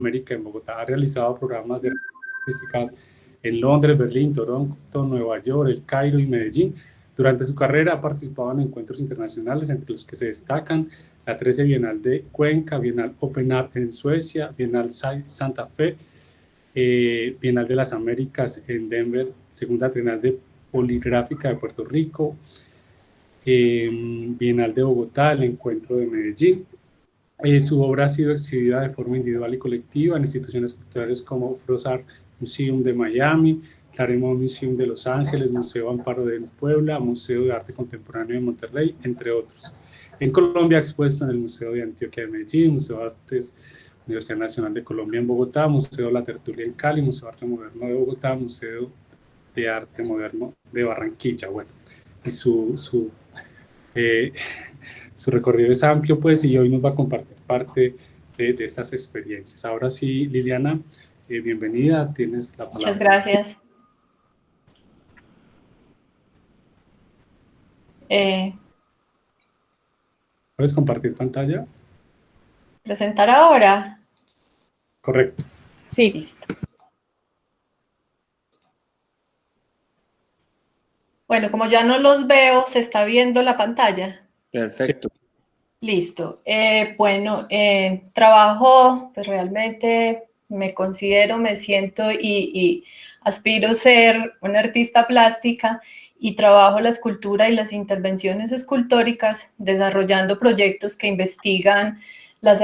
América en Bogotá. Ha realizado programas de artísticas en Londres, Berlín, Toronto, Nueva York, El Cairo y Medellín. Durante su carrera ha participado en encuentros internacionales, entre los que se destacan la 13 Bienal de Cuenca, Bienal Open Art en Suecia, Bienal Santa Fe, Bienal de las Américas en Denver, Segunda Trienal de Poligráfica de Puerto Rico, Bienal de Bogotá, el Encuentro de Medellín. Su obra ha sido exhibida de forma individual y colectiva en instituciones culturales como Frost Art Museum de Miami, Claremont Museum de Los Ángeles, Museo Amparo de Puebla, Museo de Arte Contemporáneo de Monterrey, entre otros. En Colombia ha expuesto en el Museo de Antioquia de Medellín, Museo de Artes Universidad Nacional de Colombia en Bogotá, Museo La Tertulia en Cali, Museo de Arte Moderno de Bogotá, Museo de Arte Moderno de Barranquilla. Bueno, y su recorrido es amplio, pues, y hoy nos va a compartir parte de estas experiencias. Ahora sí, Liliana, bienvenida, tienes la palabra. Muchas gracias. ¿Puedes compartir pantalla? ¿Presentar ahora? Correcto. Sí, listo. Bueno, como ya no los veo, ¿se está viendo la pantalla? Perfecto. Listo. Trabajo, pues realmente me considero, me siento y aspiro a ser una artista plástica y trabajo la escultura y las intervenciones escultóricas desarrollando proyectos que investigan las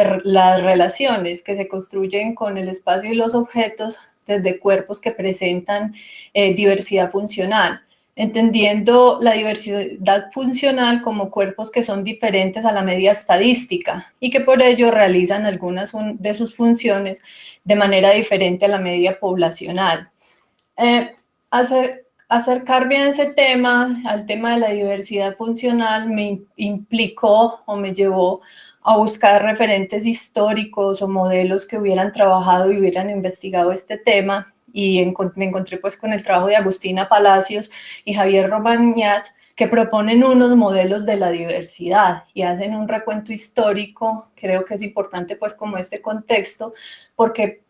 relaciones que se construyen con el espacio y los objetos desde cuerpos que presentan diversidad funcional, entendiendo la diversidad funcional como cuerpos que son diferentes a la media estadística y que por ello realizan algunas de sus funciones de manera diferente a la media poblacional. Acercarme a ese tema, al tema de la diversidad funcional, me implicó o me llevó a buscar referentes históricos o modelos que hubieran trabajado y hubieran investigado este tema, y me encontré pues con el trabajo de Agustina Palacios y Javier Romagnach, que proponen unos modelos de la diversidad y hacen un recuento histórico. Creo que es importante pues como este contexto, porque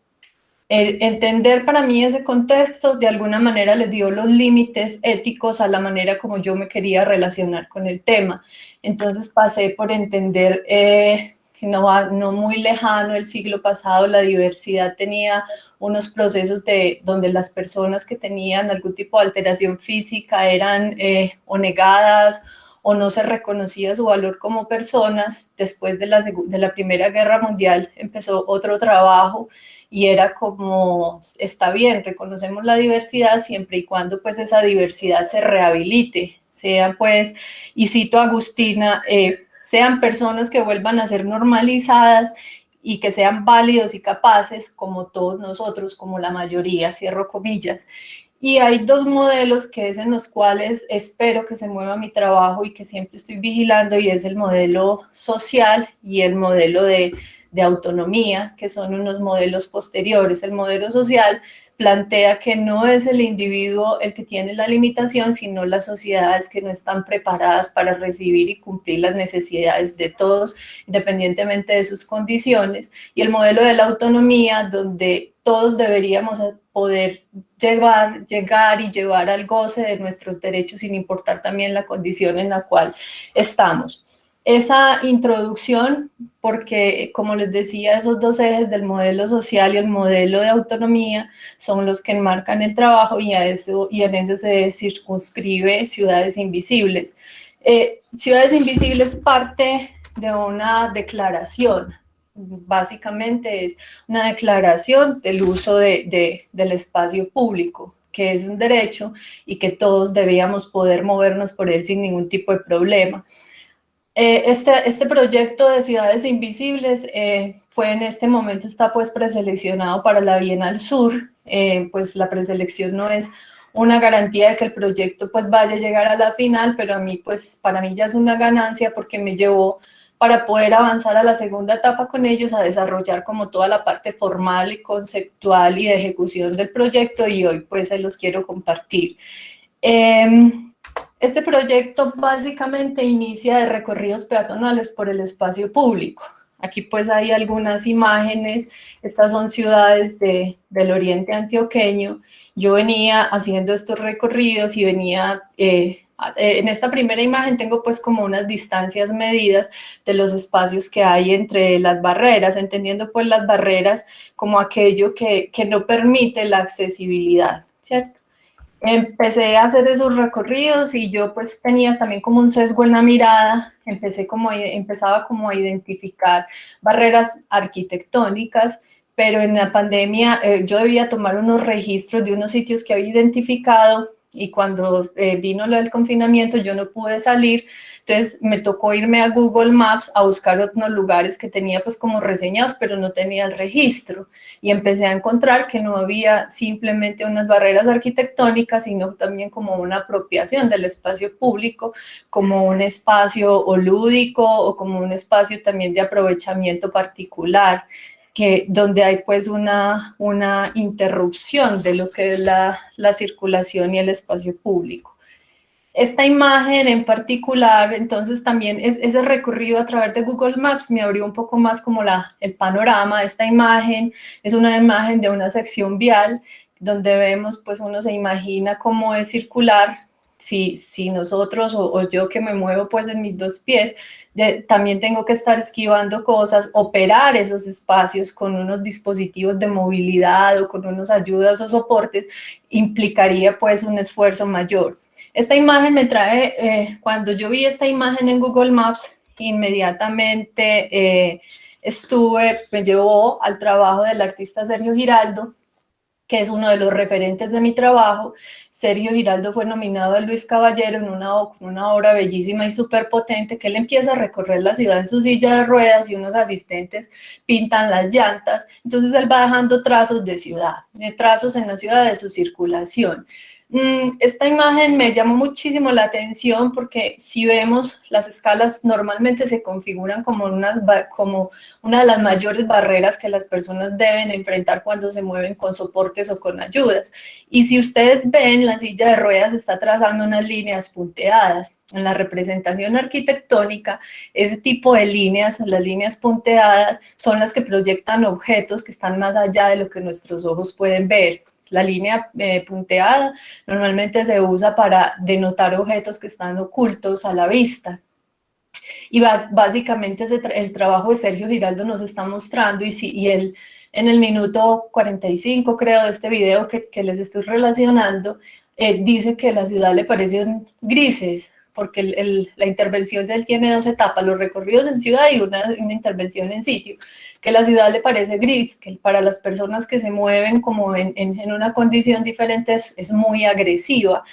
entender para mí ese contexto de alguna manera les dio los límites éticos a la manera como yo me quería relacionar con el tema. Entonces pasé por entender que no muy lejano, el siglo pasado, la diversidad tenía unos procesos donde las personas que tenían algún tipo de alteración física eran o negadas o no se reconocía su valor como personas. Después de la Primera Guerra Mundial empezó otro trabajo y era como, está bien, reconocemos la diversidad siempre y cuando pues esa diversidad se rehabilite, sean pues, y cito a Agustina, sean personas que vuelvan a ser normalizadas y que sean válidos y capaces como todos nosotros, como la mayoría, cierro comillas. Y hay dos modelos que es en los cuales espero que se mueva mi trabajo y que siempre estoy vigilando, y es el modelo social y el modelo de autonomía, que son unos modelos posteriores. El modelo social plantea que no es el individuo el que tiene la limitación, sino las sociedades que no están preparadas para recibir y cumplir las necesidades de todos, independientemente de sus condiciones. Y el modelo de la autonomía, donde todos deberíamos poder llegar y llevar al goce de nuestros derechos sin importar también la condición en la cual estamos. Esa introducción, porque como les decía, esos dos ejes del modelo social y el modelo de autonomía son los que enmarcan el trabajo, y en eso se circunscribe Ciudades Invisibles. Ciudades Invisibles parte de una declaración. Básicamente es una declaración del uso del espacio público, que es un derecho y que todos debíamos poder movernos por él sin ningún tipo de problema. Este proyecto de Ciudades Invisibles fue en este momento, está pues preseleccionado para la Bienal Sur. Pues la preselección no es una garantía de que el proyecto pues vaya a llegar a la final, pero para mí ya es una ganancia, porque me llevó para poder avanzar a la segunda etapa con ellos, a desarrollar como toda la parte formal y conceptual y de ejecución del proyecto, y hoy pues se los quiero compartir. Este proyecto básicamente inicia de recorridos peatonales por el espacio público. Aquí pues hay algunas imágenes, estas son ciudades del oriente antioqueño. Yo venía haciendo estos recorridos y venía, en esta primera imagen tengo pues como unas distancias medidas de los espacios que hay entre las barreras, entendiendo pues las barreras como aquello que no permite la accesibilidad, ¿cierto? Empecé a hacer esos recorridos y yo pues tenía también como un sesgo en la mirada, empezaba como a identificar barreras arquitectónicas, pero en la pandemia yo debía tomar unos registros de unos sitios que había identificado y cuando vino lo del confinamiento yo no pude salir, entonces me tocó irme a Google Maps a buscar otros lugares que tenía pues como reseñados, pero no tenía el registro y empecé a encontrar que no había simplemente unas barreras arquitectónicas, sino también como una apropiación del espacio público, como un espacio o lúdico o como un espacio también de aprovechamiento particular, donde hay pues una interrupción de lo que es la circulación y el espacio público. Esta imagen en particular, entonces también ese recorrido a través de Google Maps me abrió un poco más como el panorama. Esta imagen es una imagen de una sección vial donde vemos, pues uno se imagina cómo es circular, si nosotros o yo que me muevo pues en mis dos pies, también tengo que estar esquivando cosas, operar esos espacios con unos dispositivos de movilidad o con unas ayudas o soportes, implicaría pues un esfuerzo mayor. Esta imagen me trae, cuando yo vi esta imagen en Google Maps, inmediatamente me llevó al trabajo del artista Sergio Giraldo, que es uno de los referentes de mi trabajo. Sergio Giraldo fue nominado al Luis Caballero en una obra bellísima y súper potente, que él empieza a recorrer la ciudad en su silla de ruedas y unos asistentes pintan las llantas. Entonces él va dejando trazos de ciudad, trazos en la ciudad de su circulación. Esta imagen me llamó muchísimo la atención porque si vemos las escalas normalmente se configuran como una de las mayores barreras que las personas deben enfrentar cuando se mueven con soportes o con ayudas. Y si ustedes ven, la silla de ruedas está trazando unas líneas punteadas. En la representación arquitectónica, ese tipo de líneas, las líneas punteadas, son las que proyectan objetos que están más allá de lo que nuestros ojos pueden ver. La línea punteada normalmente se usa para denotar objetos que están ocultos a la vista. Y básicamente el trabajo de Sergio Giraldo nos está mostrando, y él en el minuto 45, creo, de este video que les estoy relacionando, dice que la ciudad le parecen grises, porque la intervención de él tiene dos etapas, los recorridos en ciudad y una intervención en sitio, que la ciudad le parece gris, que para las personas que se mueven como en una condición diferente es muy agresiva.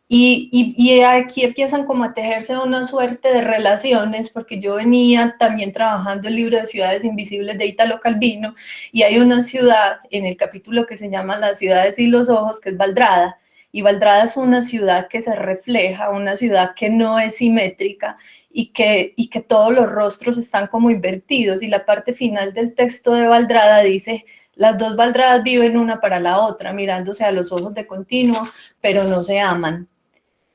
Y aquí empiezan como a tejerse una suerte de relaciones, porque yo venía también trabajando el libro de Ciudades Invisibles de Italo Calvino, y hay una ciudad en el capítulo que se llama Las ciudades y los ojos, que es Valdrada, y Valdrada es una ciudad que se refleja, una ciudad que no es simétrica, y que todos los rostros están como invertidos, y la parte final del texto de Valdrada dice: las dos Valdradas viven una para la otra, mirándose a los ojos de continuo, pero no se aman.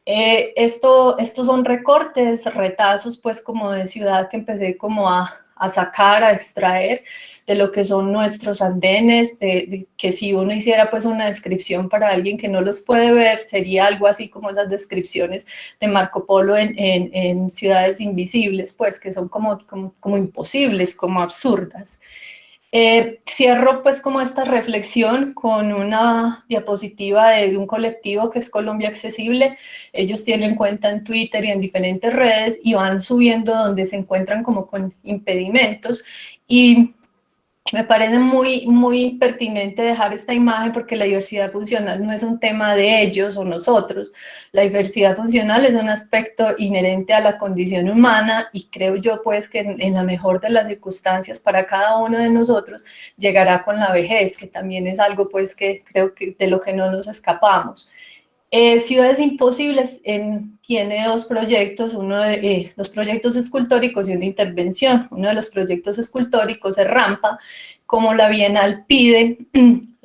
Estos son recortes, retazos pues como de ciudad que empecé como a sacar, a extraer de lo que son nuestros andenes, que si uno hiciera pues una descripción para alguien que no los puede ver, sería algo así como esas descripciones de Marco Polo en Ciudades Invisibles, pues que son como imposibles, como absurdas. Cierro pues como esta reflexión con una diapositiva de un colectivo que es Colombia Accesible. Ellos tienen cuenta en Twitter y en diferentes redes y van subiendo donde se encuentran como con impedimentos, y me parece muy pertinente dejar esta imagen porque la diversidad funcional no es un tema de ellos o nosotros. La diversidad funcional es un aspecto inherente a la condición humana, y creo yo pues que en la mejor de las circunstancias para cada uno de nosotros llegará con la vejez, que también es algo pues que creo que de lo que no nos escapamos. Ciudades Imposibles tiene dos proyectos, uno de los proyectos escultóricos y una intervención. Uno de los proyectos escultóricos es Rampa, como la Bienal pide.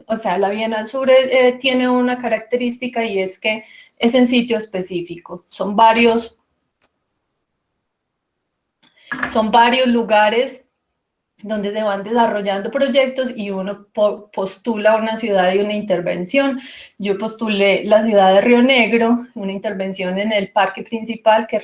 O sea, la Bienal Sur tiene una característica, y es que es en sitio específico. Son varios lugares donde se van desarrollando proyectos y uno postula una ciudad y una intervención. Yo postulé la ciudad de Río Negro, una intervención en el parque principal que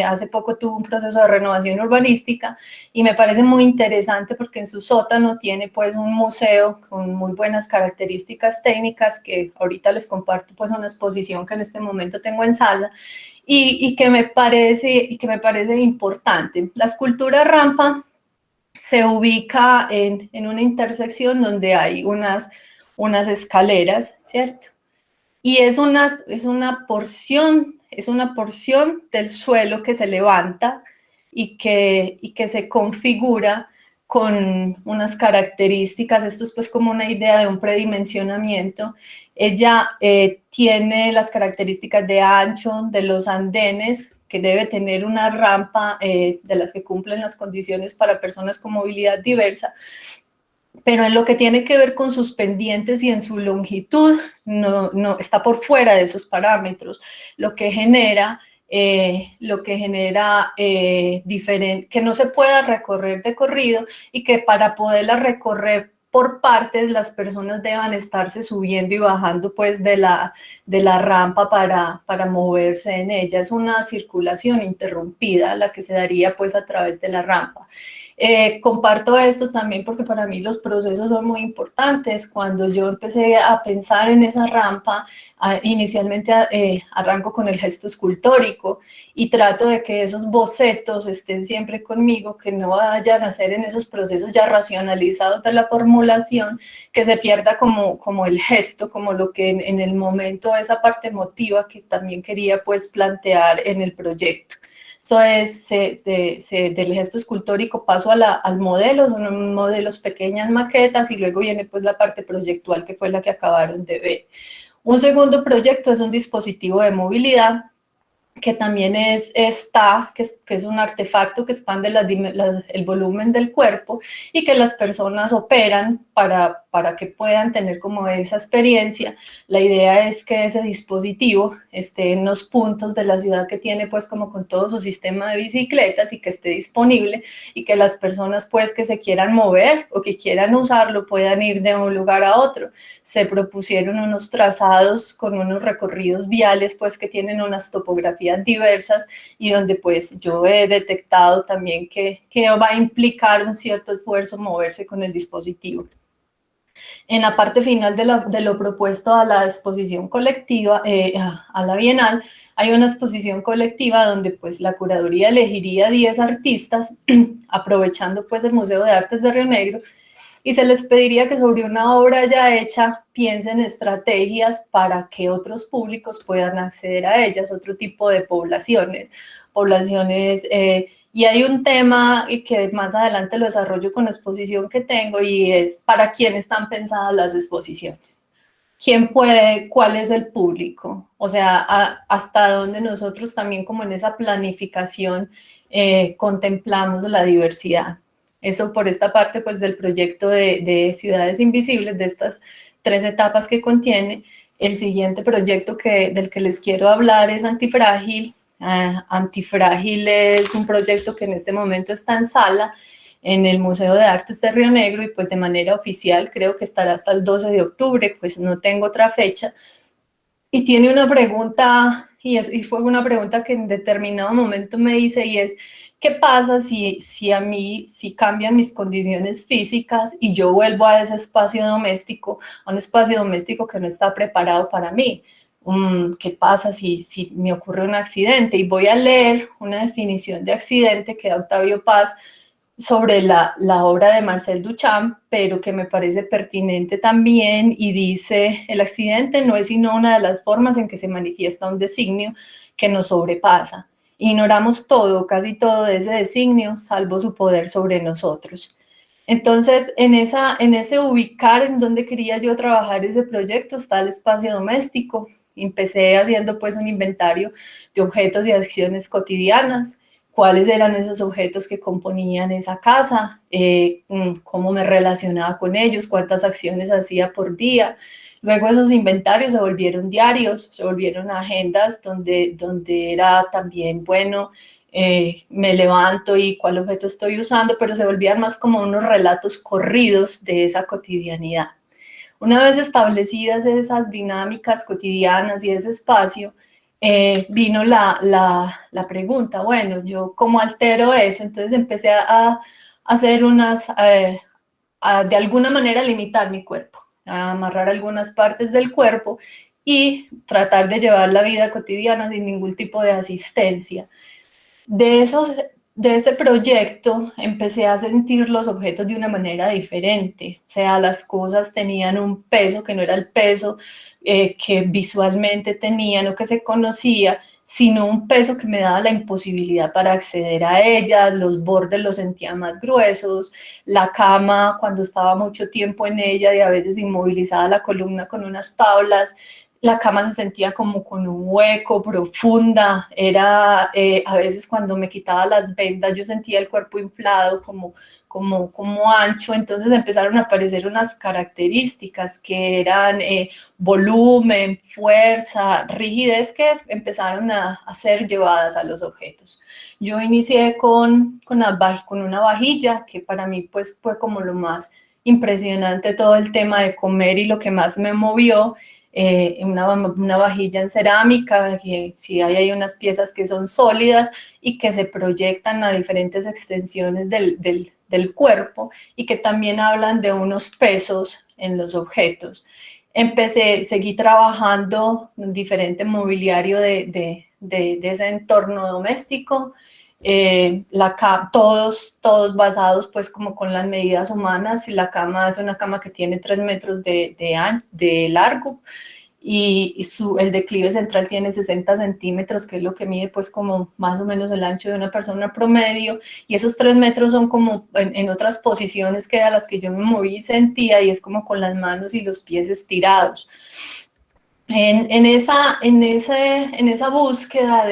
hace poco tuvo un proceso de renovación urbanística y me parece muy interesante porque en su sótano tiene pues un museo con muy buenas características técnicas que ahorita les comparto pues una exposición que en este momento tengo en sala y que me parece importante. La escultura rampa se ubica en una intersección donde hay unas escaleras, ¿cierto? Y es una porción del suelo que se levanta y que se configura con unas características. Esto es pues como una idea de un predimensionamiento. Ella tiene las características de ancho de los andenes, que debe tener una rampa de las que cumplen las condiciones para personas con movilidad diversa, pero en lo que tiene que ver con sus pendientes y en su longitud, no está por fuera de esos parámetros, lo que genera que no se pueda recorrer de corrido y que para poderla recorrer por partes las personas deban estarse subiendo y bajando pues de la rampa para moverse en ella. Es una circulación interrumpida la que se daría pues a través de la rampa. Comparto esto también porque para mí los procesos son muy importantes. Cuando yo empecé a pensar en esa rampa, inicialmente arranco con el gesto escultórico y trato de que esos bocetos estén siempre conmigo, que no vayan a ser en esos procesos ya racionalizados de la formulación, que se pierda como el gesto, como lo que en el momento, esa parte emotiva que también quería pues plantear en el proyecto. Eso es, del gesto escultórico paso al modelo, son modelos pequeñas maquetas y luego viene pues la parte proyectual que fue la que acabaron de ver. Un segundo proyecto es un dispositivo de movilidad que también que es un artefacto que expande el volumen del cuerpo y que las personas operan para que puedan tener como esa experiencia. La idea es que ese dispositivo esté en los puntos de la ciudad que tiene pues como con todo su sistema de bicicletas y que esté disponible y que las personas pues que se quieran mover o que quieran usarlo puedan ir de un lugar a otro. Se propusieron unos trazados con unos recorridos viales pues que tienen unas topografías diversas y donde pues yo he detectado también que va a implicar un cierto esfuerzo moverse con el dispositivo. En la parte final de lo propuesto a la exposición colectiva, a la Bienal, hay una exposición colectiva donde pues la curaduría elegiría 10 artistas, aprovechando pues el Museo de Artes de Río Negro, y se les pediría que sobre una obra ya hecha piensen estrategias para que otros públicos puedan acceder a ellas, otro tipo de poblaciones. Y hay un tema que más adelante lo desarrollo con la exposición que tengo y es para quién están pensadas las exposiciones. ¿Quién puede? ¿Cuál es el público? O sea, hasta dónde nosotros también como en esa planificación contemplamos la diversidad. Eso por esta parte pues del proyecto de Ciudades Invisibles, de estas 3 etapas que contiene. El siguiente proyecto del que les quiero hablar es Antifrágil. Antifrágil es un proyecto que en este momento está en sala en el Museo de Artes de Río Negro y pues de manera oficial creo que estará hasta el 12 de octubre, pues no tengo otra fecha. Y tiene una pregunta, y fue una pregunta que en determinado momento me hice y es, ¿qué pasa si cambian mis condiciones físicas y yo vuelvo a ese espacio doméstico, a un espacio doméstico que no está preparado para mí? ¿Qué pasa si me ocurre un accidente? Y voy a leer una definición de accidente que da Octavio Paz sobre la obra de Marcel Duchamp, pero que me parece pertinente también, y dice, el accidente no es sino una de las formas en que se manifiesta un designio que nos sobrepasa. Ignoramos todo, casi todo de ese designio, salvo su poder sobre nosotros. Entonces, en ese ubicar en donde quería yo trabajar ese proyecto está el espacio doméstico. Empecé haciendo pues un inventario de objetos y acciones cotidianas, cuáles eran esos objetos que componían esa casa, cómo me relacionaba con ellos, cuántas acciones hacía por día. Luego esos inventarios se volvieron diarios, se volvieron agendas donde era también bueno me levanto y cuál objeto estoy usando, pero se volvían más como unos relatos corridos de esa cotidianidad. Una vez establecidas esas dinámicas cotidianas y ese espacio, vino la pregunta, bueno, ¿yo cómo altero eso? Entonces empecé a hacer de alguna manera limitar mi cuerpo, a amarrar algunas partes del cuerpo y tratar de llevar la vida cotidiana sin ningún tipo de asistencia. De ese proyecto empecé a sentir los objetos de una manera diferente, o sea, las cosas tenían un peso que no era el peso que visualmente tenían o que se conocía, sino un peso que me daba la imposibilidad para acceder a ellas, los bordes los sentía más gruesos, la cama cuando estaba mucho tiempo en ella y a veces inmovilizada la columna con unas tablas, la cama se sentía como con un hueco, profunda, era a veces cuando me quitaba las vendas yo sentía el cuerpo inflado como ancho, entonces empezaron a aparecer unas características que eran volumen, fuerza, rigidez que empezaron a ser llevadas a los objetos. Yo inicié con una vajilla que para mí pues fue como lo más impresionante, todo el tema de comer y lo que más me movió. Una vajilla en cerámica, que sí hay unas piezas que son sólidas y que se proyectan a diferentes extensiones del cuerpo y que también hablan de unos pesos en los objetos. Seguí trabajando en diferente mobiliario de ese entorno doméstico, todos basados pues como con las medidas humanas, y la cama es una cama que tiene 3 metros de largo y el declive central tiene 60 centímetros, que es lo que mide pues como más o menos el ancho de una persona promedio, y esos 3 metros son como en otras posiciones que eran las que yo me moví y sentía, y es como con las manos y los pies estirados. En esa búsqueda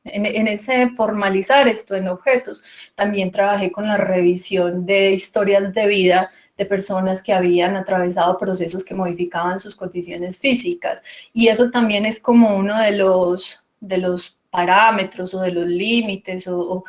en ese formalizar esto en objetos, también trabajé con la revisión de historias de vida de personas que habían atravesado procesos que modificaban sus condiciones físicas. Y eso también es como uno de los parámetros o de los límites o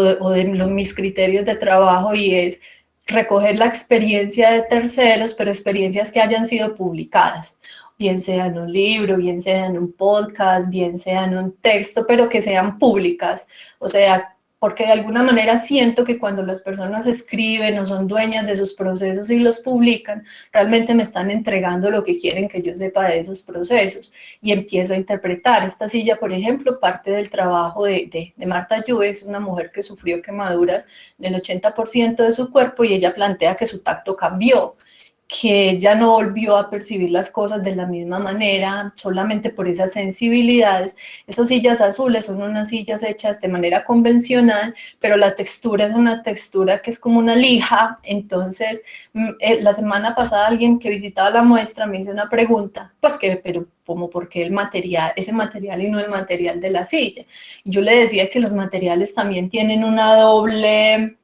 de mis criterios de trabajo, y es recoger la experiencia de terceros, pero experiencias que hayan sido publicadas, bien sea en un libro, bien sea en un podcast, bien sea en un texto, pero que sean públicas. O sea, porque de alguna manera siento que cuando las personas escriben o son dueñas de sus procesos y los publican, realmente me están entregando lo que quieren que yo sepa de esos procesos, y empiezo a interpretar. Esta silla, por ejemplo, parte del trabajo de Marta Yu, es una mujer que sufrió quemaduras en el 80% de su cuerpo, y ella plantea que su tacto cambió, que ella no volvió a percibir las cosas de la misma manera, solamente por esas sensibilidades. Estas sillas azules son unas sillas hechas de manera convencional, pero la textura es una textura que es como una lija. Entonces, la semana pasada alguien que visitaba la muestra me hizo una pregunta, pues pero como por qué ese material y no el material de la silla. Y yo le decía que los materiales también tienen una doble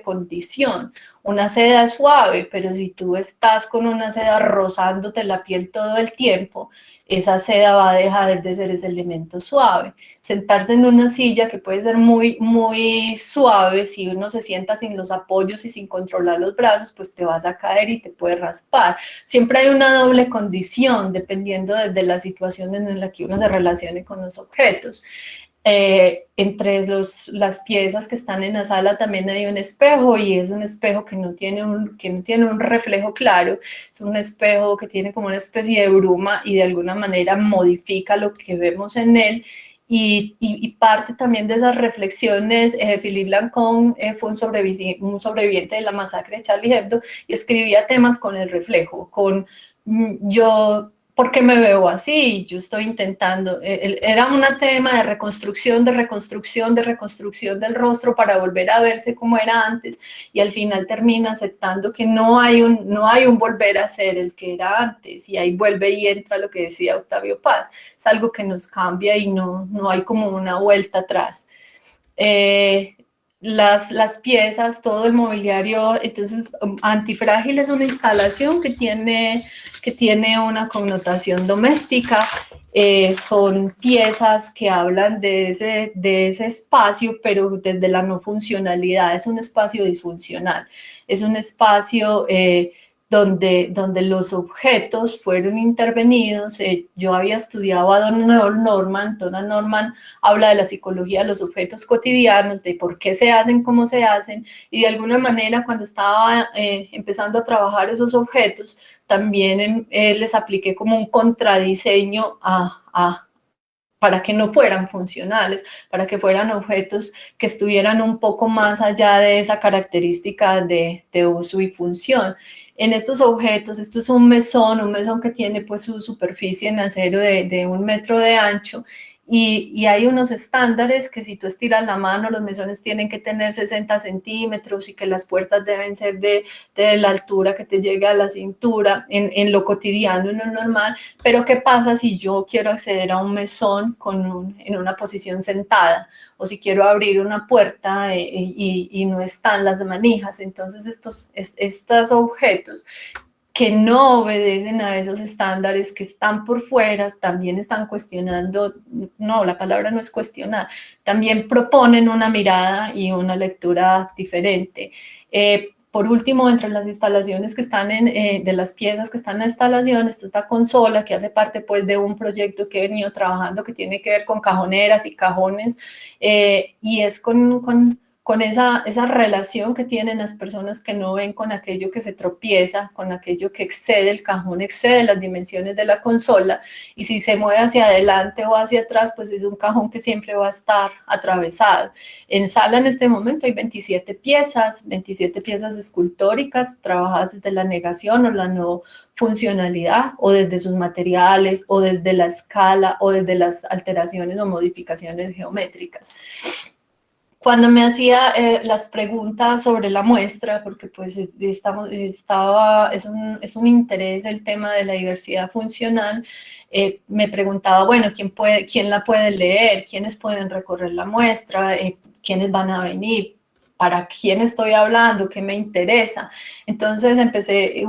condición. Una seda suave, pero si tú estás con una seda rozándote la piel todo el tiempo, esa seda va a dejar de ser ese elemento suave. Sentarse en una silla que puede ser muy, muy suave, si uno se sienta sin los apoyos y sin controlar los brazos, pues te vas a caer y te puede raspar. Siempre hay una doble condición, dependiendo de la situación en la que uno se relacione con los objetos. Entre las piezas que están en la sala también hay un espejo, y es un espejo que no tiene un reflejo claro, es un espejo que tiene como una especie de bruma y de alguna manera modifica lo que vemos en él. Y parte también de esas reflexiones, Philippe Lancôme fue un sobreviviente de la masacre de Charlie Hebdo, y escribía temas con el reflejo, yo, ¿por qué me veo así? Yo estoy intentando, era un tema de reconstrucción del rostro para volver a verse como era antes, y al final termina aceptando que no hay un volver a ser el que era antes, y ahí vuelve y entra lo que decía Octavio Paz, es algo que nos cambia y no hay como una vuelta atrás. Las piezas, todo el mobiliario, entonces Antifrágil es una instalación que tiene una connotación doméstica, son piezas que hablan de ese espacio, pero desde la no funcionalidad. Es un espacio disfuncional, es un espacio donde los objetos fueron intervenidos. Yo había estudiado a Donald Norman. Donald Norman habla de la psicología de los objetos cotidianos, de por qué se hacen, cómo se hacen, y de alguna manera cuando estaba empezando a trabajar esos objetos, también les apliqué como un contradiseño para que no fueran funcionales, para que fueran objetos que estuvieran un poco más allá de esa característica de uso y función. En estos objetos, esto es un mesón que tiene pues su superficie en acero de 1 metro de ancho, y hay unos estándares que si tú estiras la mano, los mesones tienen que tener 60 centímetros y que las puertas deben ser de la altura que te llegue a la cintura en lo cotidiano, en lo normal. Pero ¿qué pasa si yo quiero acceder a un mesón en una posición sentada? O si quiero abrir una puerta y no están las manijas. Entonces estos objetos que no obedecen a esos estándares, que están por fuera, también están cuestionando, no, la palabra no es cuestionar, también proponen una mirada y una lectura diferente. Por último, entre las instalaciones que están de las piezas que están en la instalación, está esta consola que hace parte pues de un proyecto que he venido trabajando que tiene que ver con cajoneras y cajones, y es con esa relación que tienen las personas que no ven con aquello que se tropieza, con aquello que excede el cajón, excede las dimensiones de la consola, y si se mueve hacia adelante o hacia atrás, pues es un cajón que siempre va a estar atravesado. En sala en este momento hay 27 piezas escultóricas, trabajadas desde la negación o la no funcionalidad, o desde sus materiales, o desde la escala, o desde las alteraciones o modificaciones geométricas. Cuando me hacía las preguntas sobre la muestra, porque pues es un interés el tema de la diversidad funcional, me preguntaba, bueno, ¿quién la puede leer? ¿Quiénes pueden recorrer la muestra? ¿Quiénes van a venir? ¿Para quién estoy hablando? ¿Qué me interesa? Entonces empecé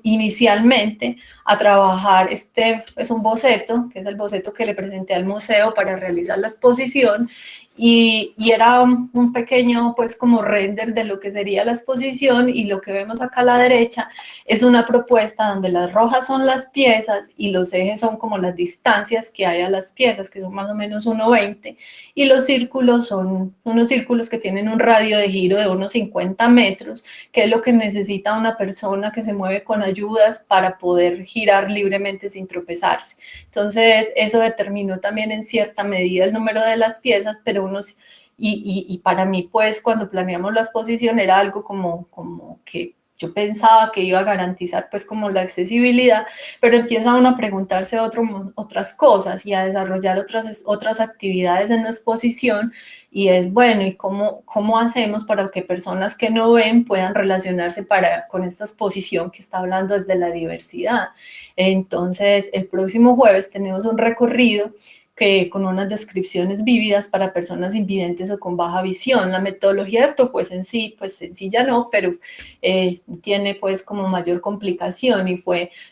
inicialmente a trabajar, es un boceto, que es el boceto que le presenté al museo para realizar la exposición, y era un pequeño pues como render de lo que sería la exposición, y lo que vemos acá a la derecha es una propuesta donde las rojas son las piezas y los ejes son como las distancias que hay a las piezas, que son más o menos 1,20, y los círculos son unos círculos que tienen un radio de giro de unos 50 metros, que es lo que necesita una persona que se mueve con ayudas para poder girar libremente sin tropezarse. Entonces, eso determinó también en cierta medida el número de las piezas, pero y para mí, pues, cuando planeamos la exposición era algo como que yo pensaba que iba a garantizar, pues, como la accesibilidad, pero empieza uno a preguntarse otras cosas y a desarrollar otras actividades en la exposición, y es, bueno, ¿y cómo hacemos para que personas que no ven puedan relacionarse con esta exposición que está hablando desde la diversidad? Entonces, el próximo jueves tenemos un recorrido con unas descripciones vívidas para personas invidentes o con baja visión. La metodología de esto, pues en sí, pues sencilla no, pero tiene pues como mayor complicación, y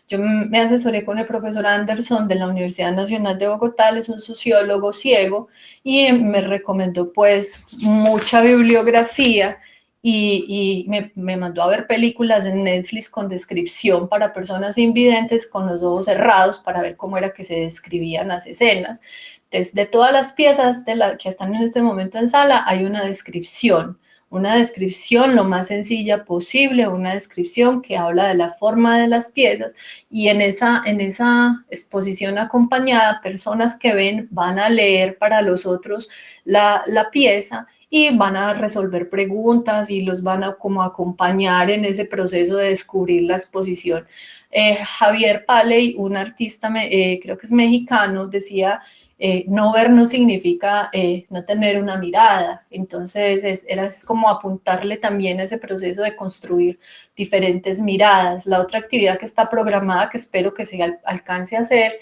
yo me asesoré con el profesor Anderson de la Universidad Nacional de Bogotá, él es un sociólogo ciego, y me recomendó pues mucha bibliografía, y me mandó a ver películas en Netflix con descripción para personas invidentes con los ojos cerrados para ver cómo era que se describían las escenas. Entonces, de todas las piezas que están en este momento en sala, hay una descripción lo más sencilla posible, una descripción que habla de la forma de las piezas, y en esa exposición acompañada, personas que ven van a leer para los otros la pieza, y van a resolver preguntas y los van a como acompañar en ese proceso de descubrir la exposición. Javier Paley, un artista, creo que es mexicano, decía, no ver no significa no tener una mirada. Entonces es como apuntarle también a ese proceso de construir diferentes miradas. La otra actividad que está programada, que espero que se alcance a hacer,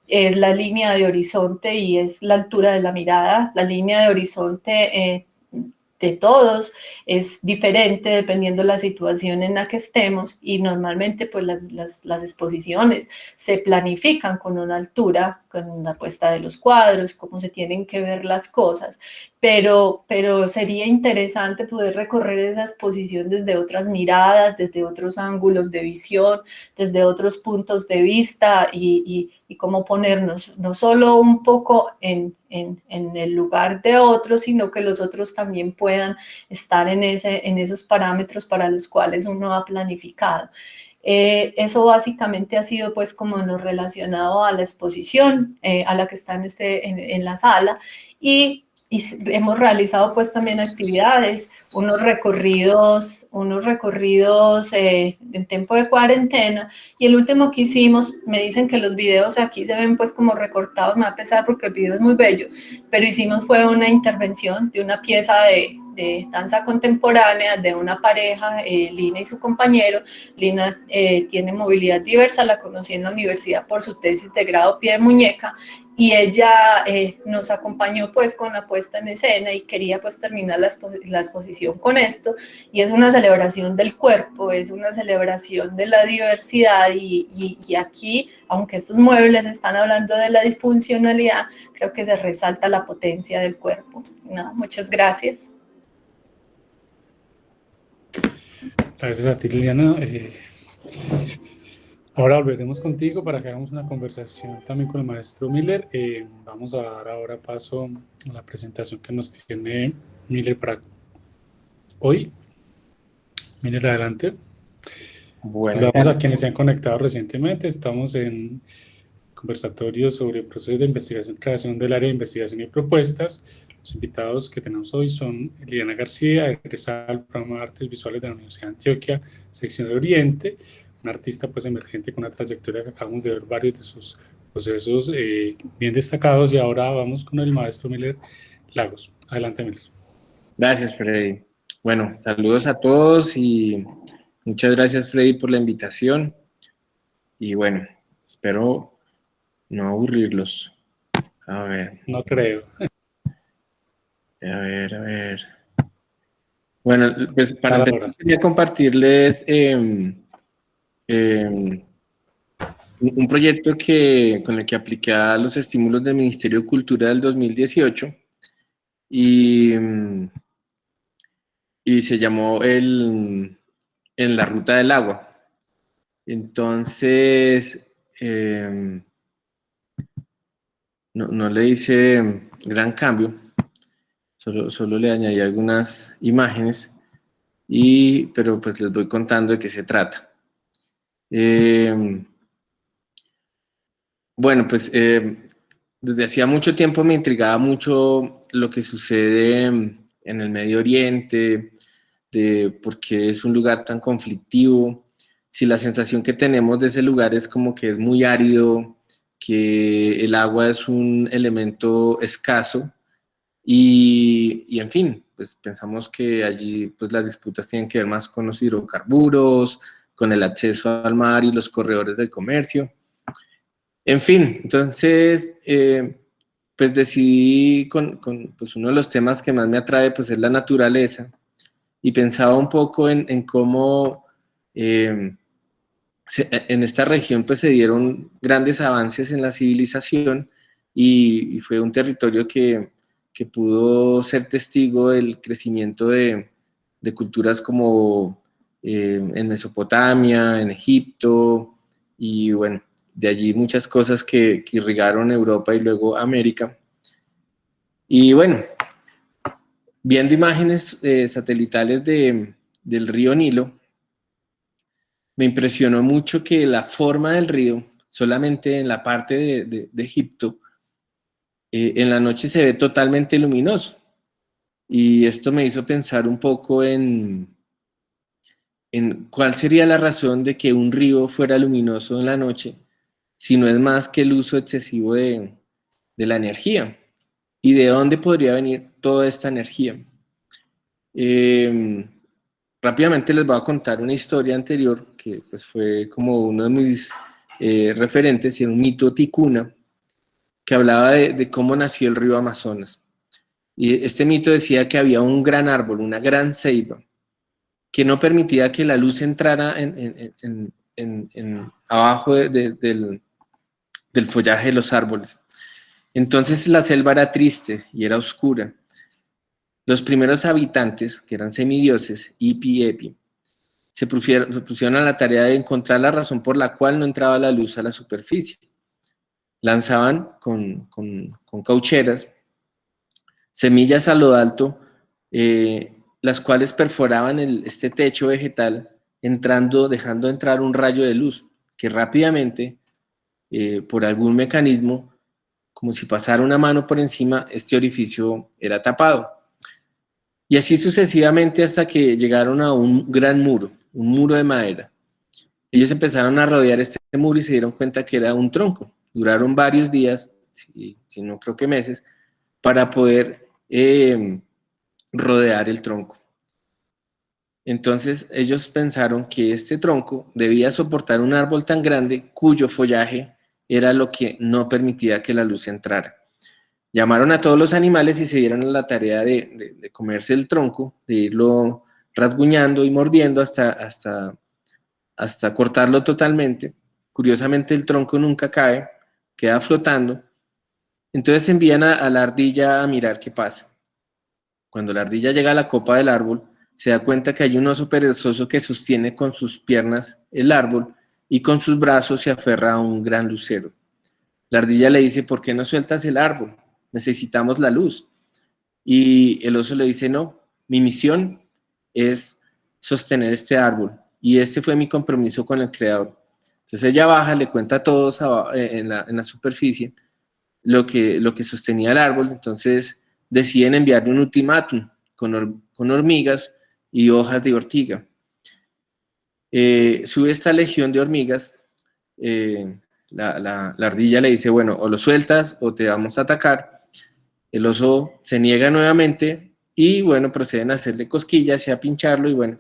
es la línea de horizonte, y es la altura de la mirada. La línea de horizonte de todos es diferente dependiendo la situación en la que estemos, y normalmente pues las exposiciones se planifican con una altura, con una puesta de los cuadros, cómo se tienen que ver las cosas, pero sería interesante poder recorrer esa exposición desde otras miradas, desde otros ángulos de visión, desde otros puntos de vista, y cómo ponernos no solo un poco en el lugar de otros, sino que los otros también puedan estar en esos parámetros para los cuales uno ha planificado. Eso básicamente ha sido pues como lo relacionado a la exposición, a la que está en la sala, y hemos realizado pues también actividades, unos recorridos en tiempo de cuarentena, y el último que hicimos, me dicen que los videos aquí se ven pues como recortados, me va a pesar porque el video es muy bello, pero hicimos fue una intervención de una pieza de danza contemporánea de una pareja, Lina y su compañero. Lina tiene movilidad diversa, la conocí en la universidad por su tesis de grado pie de muñeca, y ella nos acompañó pues con la puesta en escena, y quería pues terminar la exposición con esto, y es una celebración del cuerpo, es una celebración de la diversidad, y aquí, aunque estos muebles están hablando de la disfuncionalidad, creo que se resalta la potencia del cuerpo. No, muchas gracias. Gracias a ti, Liliana. Ahora volveremos contigo para que hagamos una conversación también con el maestro Miller. Vamos a dar ahora paso a la presentación que nos tiene Miller para hoy. Miller, adelante. Buenas Saludamos a tardes. quienes se han conectado recientemente. Estamos en conversatorio sobre procesos de investigación, creación del área de investigación y propuestas. Los invitados que tenemos hoy son Liliana García, egresada del programa de Artes Visuales de la Universidad de Antioquia, sección de Oriente, una artista pues emergente con una trayectoria que acabamos de ver varios de sus procesos bien destacados, y ahora vamos con el maestro Miller Lagos. Adelante, Miller. Gracias, Freddy. Bueno, saludos a todos y muchas gracias, Freddy, por la invitación. Y bueno, espero no aburrirlos. A ver. No creo. A ver. Bueno, pues para Para empezar, ahora. quería compartirles un proyecto con el que apliqué a los estímulos del Ministerio de Cultura del 2018 y se llamó En la Ruta del Agua. Entonces, no le hice gran cambio, solo le añadí algunas imágenes, pero pues les voy contando de qué se trata. Bueno, pues desde hacía mucho tiempo me intrigaba mucho lo que sucede en el Medio Oriente, de por qué es un lugar tan conflictivo, si la sensación que tenemos de ese lugar es como que es muy árido, que el agua es un elemento escaso, y en fin, pues pensamos que allí pues las disputas tienen que ver más con los hidrocarburos, con el acceso al mar y los corredores del comercio. En fin, entonces, pues decidí pues uno de los temas que más me atrae, pues es la naturaleza, y pensaba un poco en cómo en esta región pues se dieron grandes avances en la civilización, y fue un territorio que pudo ser testigo del crecimiento de culturas como en Mesopotamia, en Egipto, y bueno, de allí muchas cosas que irrigaron Europa y luego América. Y bueno, viendo imágenes satelitales del río Nilo, me impresionó mucho que la forma del río, solamente en la parte de Egipto, en la noche se ve totalmente luminoso. Y esto me hizo pensar un poco en cuál sería la razón de que un río fuera luminoso en la noche, si no es más que el uso excesivo de la energía. ¿Y de dónde podría venir toda esta energía? Rápidamente les voy a contar una historia anterior que pues, fue como uno de mis referentes, y era un mito ticuna, que hablaba de cómo nació el río Amazonas. Y este mito decía que había un gran árbol, una gran ceiba, que no permitía que la luz entrara abajo del follaje de los árboles. Entonces la selva era triste y era oscura. Los primeros habitantes, que eran semidioses, Ipi y Epi, se pusieron a la tarea de encontrar la razón por la cual no entraba la luz a la superficie. Lanzaban con caucheras semillas a lo alto, las cuales perforaban este techo vegetal, dejando entrar un rayo de luz, que rápidamente, por algún mecanismo, como si pasara una mano por encima, este orificio era tapado. Y así sucesivamente hasta que llegaron a un gran muro, un muro de madera. Ellos empezaron a rodear este muro y se dieron cuenta que era un tronco. Duraron varios días, si no creo que meses, para poder rodear el tronco. Entonces ellos pensaron que este tronco debía soportar un árbol tan grande cuyo follaje era lo que no permitía que la luz entrara. Llamaron a todos los animales y se dieron a la tarea de comerse el tronco, de irlo rasguñando y mordiendo hasta cortarlo totalmente. Curiosamente el tronco nunca cae, queda flotando. Entonces envían a la ardilla a mirar qué pasa. Cuando la ardilla llega a la copa del árbol, se da cuenta que hay un oso perezoso que sostiene con sus piernas el árbol y con sus brazos se aferra a un gran lucero. La ardilla le dice: ¿por qué no sueltas el árbol? Necesitamos la luz. Y el oso le dice: no, mi misión es sostener este árbol y este fue mi compromiso con el Creador. Entonces ella baja, le cuenta a todos en la superficie lo que sostenía el árbol. Entonces deciden enviarle un ultimátum con hormigas y hojas de ortiga. Sube esta legión de hormigas. La ardilla le dice: bueno, o lo sueltas o te vamos a atacar. El oso se niega nuevamente y bueno, proceden a hacerle cosquillas y a pincharlo y bueno,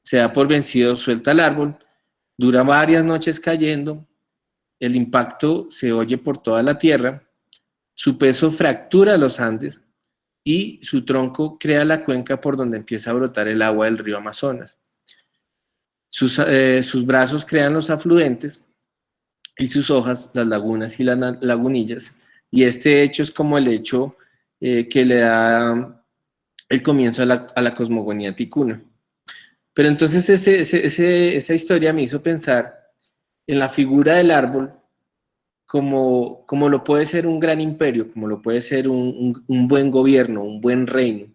se da por vencido, suelta el árbol, dura varias noches cayendo, el impacto se oye por toda la tierra, su peso fractura los Andes y su tronco crea la cuenca por donde empieza a brotar el agua del río Amazonas. Sus brazos crean los afluentes y sus hojas las lagunas y las lagunillas, y este hecho es como el hecho que le da el comienzo a la cosmogonía ticuna. Pero entonces esa historia me hizo pensar en la figura del árbol como lo puede ser un gran imperio, como lo puede ser un buen gobierno, un buen reino.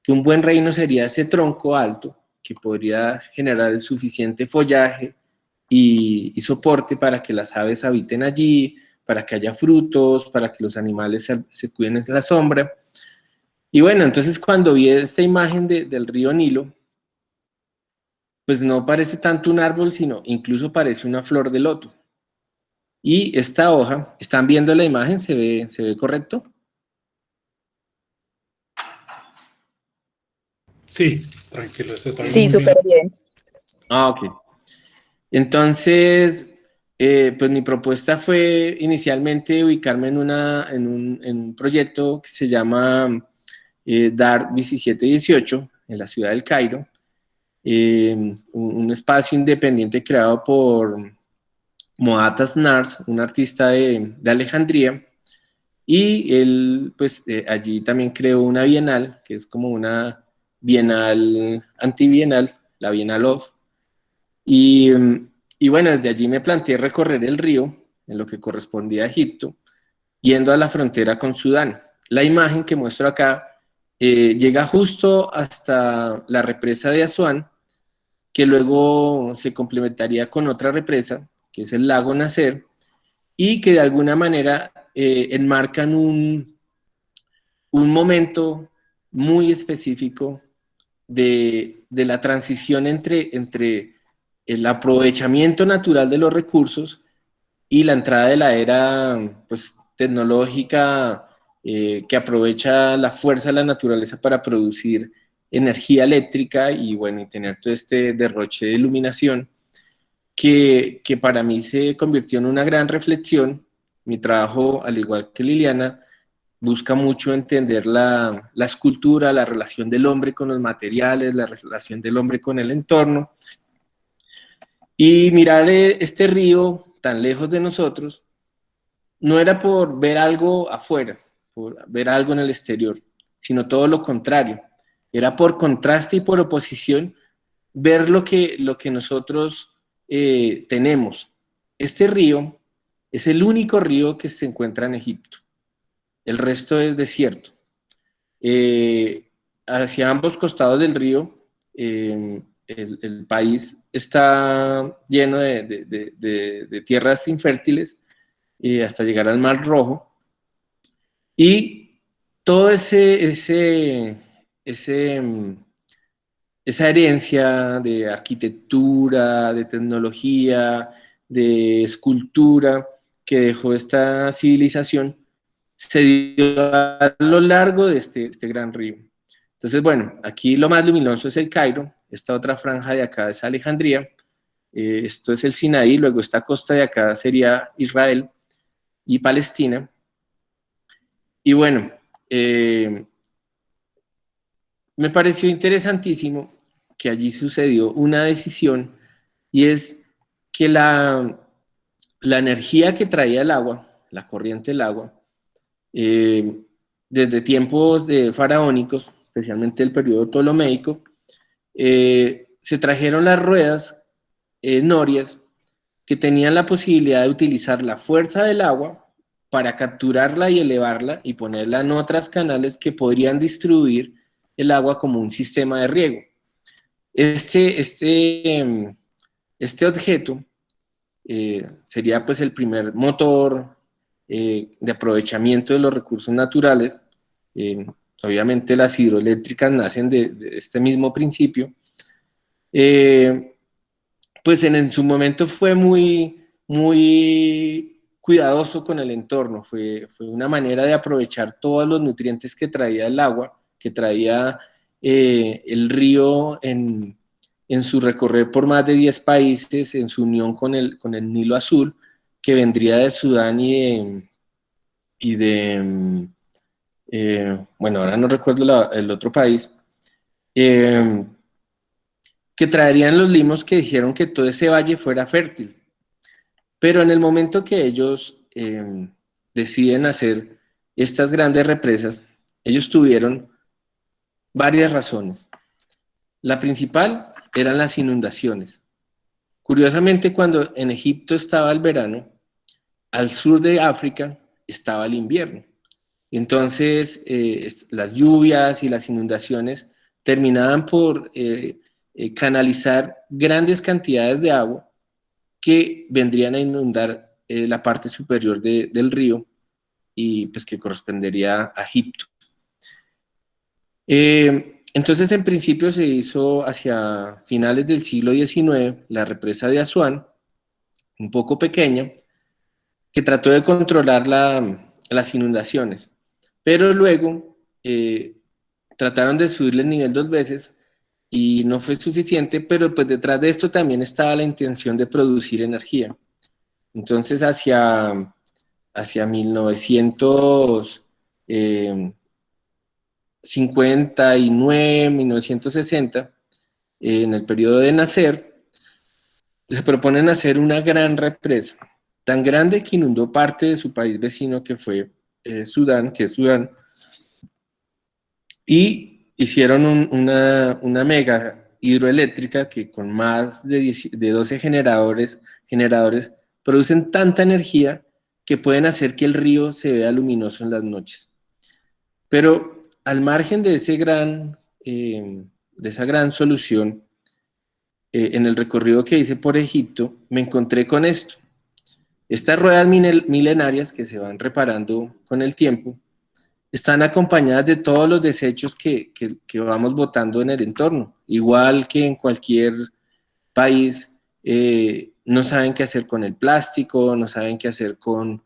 Que un buen reino sería ese tronco alto que podría generar el suficiente follaje y soporte para que las aves habiten allí, para que haya frutos, para que los animales se cuiden en la sombra. Y bueno, entonces cuando vi esta imagen del río Nilo, pues no parece tanto un árbol, sino incluso parece una flor de loto. Y esta hoja, ¿están viendo la imagen? ¿Se ve correcto? Sí, tranquilo, eso está Sí, muy súper bien. Ah, ok. Entonces, pues mi propuesta fue inicialmente ubicarme en un proyecto que se llama DART 1718, en la ciudad del Cairo, un espacio independiente creado por Moataz Nars, un artista de Alejandría, y él pues allí también creó una bienal, que es como una bienal antibienal, la Bienal Off, y bueno, desde allí me planteé recorrer el río, en lo que correspondía a Egipto, yendo a la frontera con Sudán. La imagen que muestro acá llega justo hasta la represa de Asuán, que luego se complementaría con otra represa, que es el lago Nasser, y que de alguna manera enmarcan un momento muy específico de la transición entre el aprovechamiento natural de los recursos y la entrada de la era pues, tecnológica que aprovecha la fuerza de la naturaleza para producir energía eléctrica y bueno, y tener todo este derroche de iluminación que para mí se convirtió en una gran reflexión. Mi trabajo, al igual que Liliana, busca mucho entender la escultura, la relación del hombre con los materiales, la relación del hombre con el entorno. Y mirar este río tan lejos de nosotros no era por ver algo afuera, por ver algo en el exterior, sino todo lo contrario. Era por contraste y por oposición ver lo que nosotros tenemos. Este río es el único río que se encuentra en Egipto. El resto es desierto. Hacia ambos costados del río, el país está lleno de tierras infértiles hasta llegar al Mar Rojo. Y todo esa herencia de arquitectura, de tecnología, de escultura que dejó esta civilización, se dio a lo largo de este gran río. Entonces, bueno, aquí lo más luminoso es el Cairo, esta otra franja de acá es Alejandría, esto es el Sinaí, luego esta costa de acá sería Israel y Palestina. Y bueno, me pareció interesantísimo que allí sucedió una decisión, y es que la energía que traía el agua, la corriente del agua, desde tiempos faraónicos, especialmente el periodo ptolomeico, se trajeron las ruedas norias que tenían la posibilidad de utilizar la fuerza del agua para capturarla y elevarla y ponerla en otros canales que podrían distribuir el agua como un sistema de riego. Este objeto sería pues el primer motor de aprovechamiento de los recursos naturales. Obviamente las hidroeléctricas nacen de este mismo principio. Pues en su momento fue muy cuidadoso con el entorno, fue una manera de aprovechar todos los nutrientes que traía el agua, que traía el río en su recorrer por más de 10 países, en su unión con el Nilo Azul, que vendría de Sudán bueno, ahora no recuerdo el otro país, que traerían los limos que dijeron que todo ese valle fuera fértil. Pero en el momento que ellos deciden hacer estas grandes represas, ellos tuvieron varias razones. La principal eran las inundaciones. Curiosamente, cuando en Egipto estaba el verano, al sur de África estaba el invierno. Entonces, las lluvias y las inundaciones terminaban por canalizar grandes cantidades de agua que vendrían a inundar la parte superior del río y pues que correspondería a Egipto. Entonces, en principio se hizo hacia finales del siglo XIX la represa de Asuán, un poco pequeña, que trató de controlar las inundaciones, pero luego trataron de subirle el nivel 2 veces y no fue suficiente, pero pues detrás de esto también estaba la intención de producir energía. Entonces hacia 1959, 1960, en el periodo de Nasser, se proponen hacer una gran represa, tan grande que inundó parte de su país vecino que fue Sudán, y hicieron una mega hidroeléctrica que con más de 12 generadores producen tanta energía que pueden hacer que el río se vea luminoso en las noches. Pero al margen de esa gran solución, en el recorrido que hice por Egipto, me encontré con esto. Estas ruedas milenarias que se van reparando con el tiempo, están acompañadas de todos los desechos que vamos botando en el entorno. Igual que en cualquier país, no saben qué hacer con el plástico, no saben qué hacer con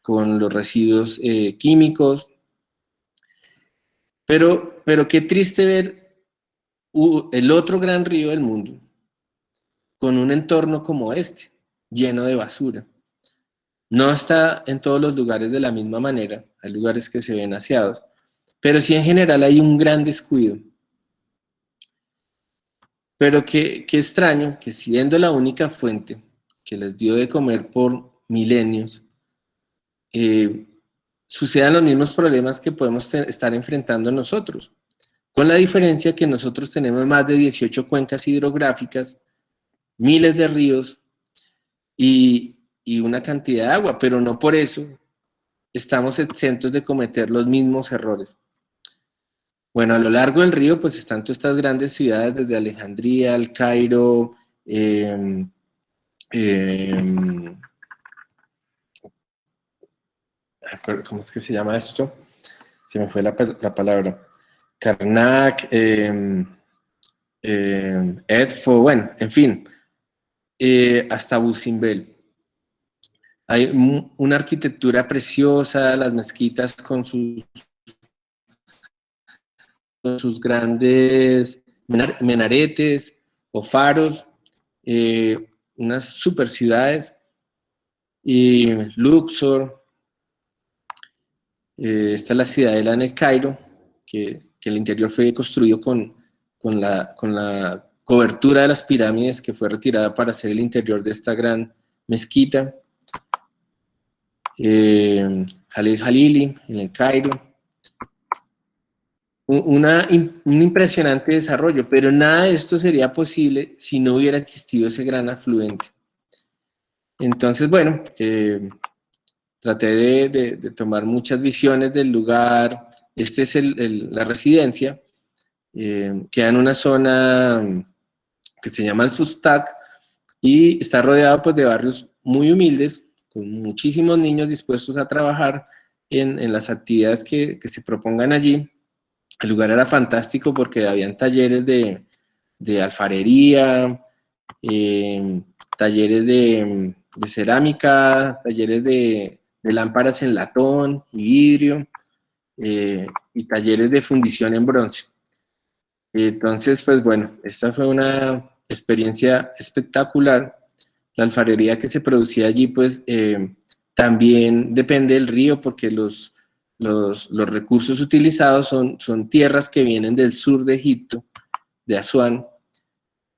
los residuos químicos. Pero qué triste ver el otro gran río del mundo con un entorno como este, lleno de basura. No está en todos los lugares de la misma manera, hay lugares que se ven aseados, pero sí en general hay un gran descuido. Pero qué extraño que siendo la única fuente que les dio de comer por milenios, sucedan los mismos problemas que podemos estar enfrentando nosotros, con la diferencia que nosotros tenemos más de 18 cuencas hidrográficas, miles de ríos y una cantidad de agua, pero no por eso estamos exentos de cometer los mismos errores. Bueno, a lo largo del río pues están todas estas grandes ciudades desde Alejandría, El Cairo, ¿cómo es que se llama esto? Se me fue la palabra. Karnak, Edfo, bueno, en fin, hasta Busimbel. Hay una arquitectura preciosa, las mezquitas con sus grandes minaretes o faros, unas super ciudades, y Luxor, esta es la ciudadela en el Cairo, que el interior fue construido con la cobertura de las pirámides que fue retirada para hacer el interior de esta gran mezquita. Jalil Jalili en el Cairo. Un impresionante desarrollo, pero nada de esto sería posible si no hubiera existido ese gran afluente. Entonces, bueno, traté de tomar muchas visiones del lugar. Este es la residencia, queda en una zona que se llama el Fustak y está rodeado pues, de barrios muy humildes, con muchísimos niños dispuestos a trabajar en las actividades que se propongan allí. El lugar era fantástico porque habían talleres de alfarería, talleres de cerámica, talleres de lámparas en latón y vidrio, y talleres de fundición en bronce. Entonces, pues bueno, esta fue una experiencia espectacular. La alfarería que se producía allí, pues también depende del río porque los recursos utilizados son tierras que vienen del sur de Egipto, de Asuán.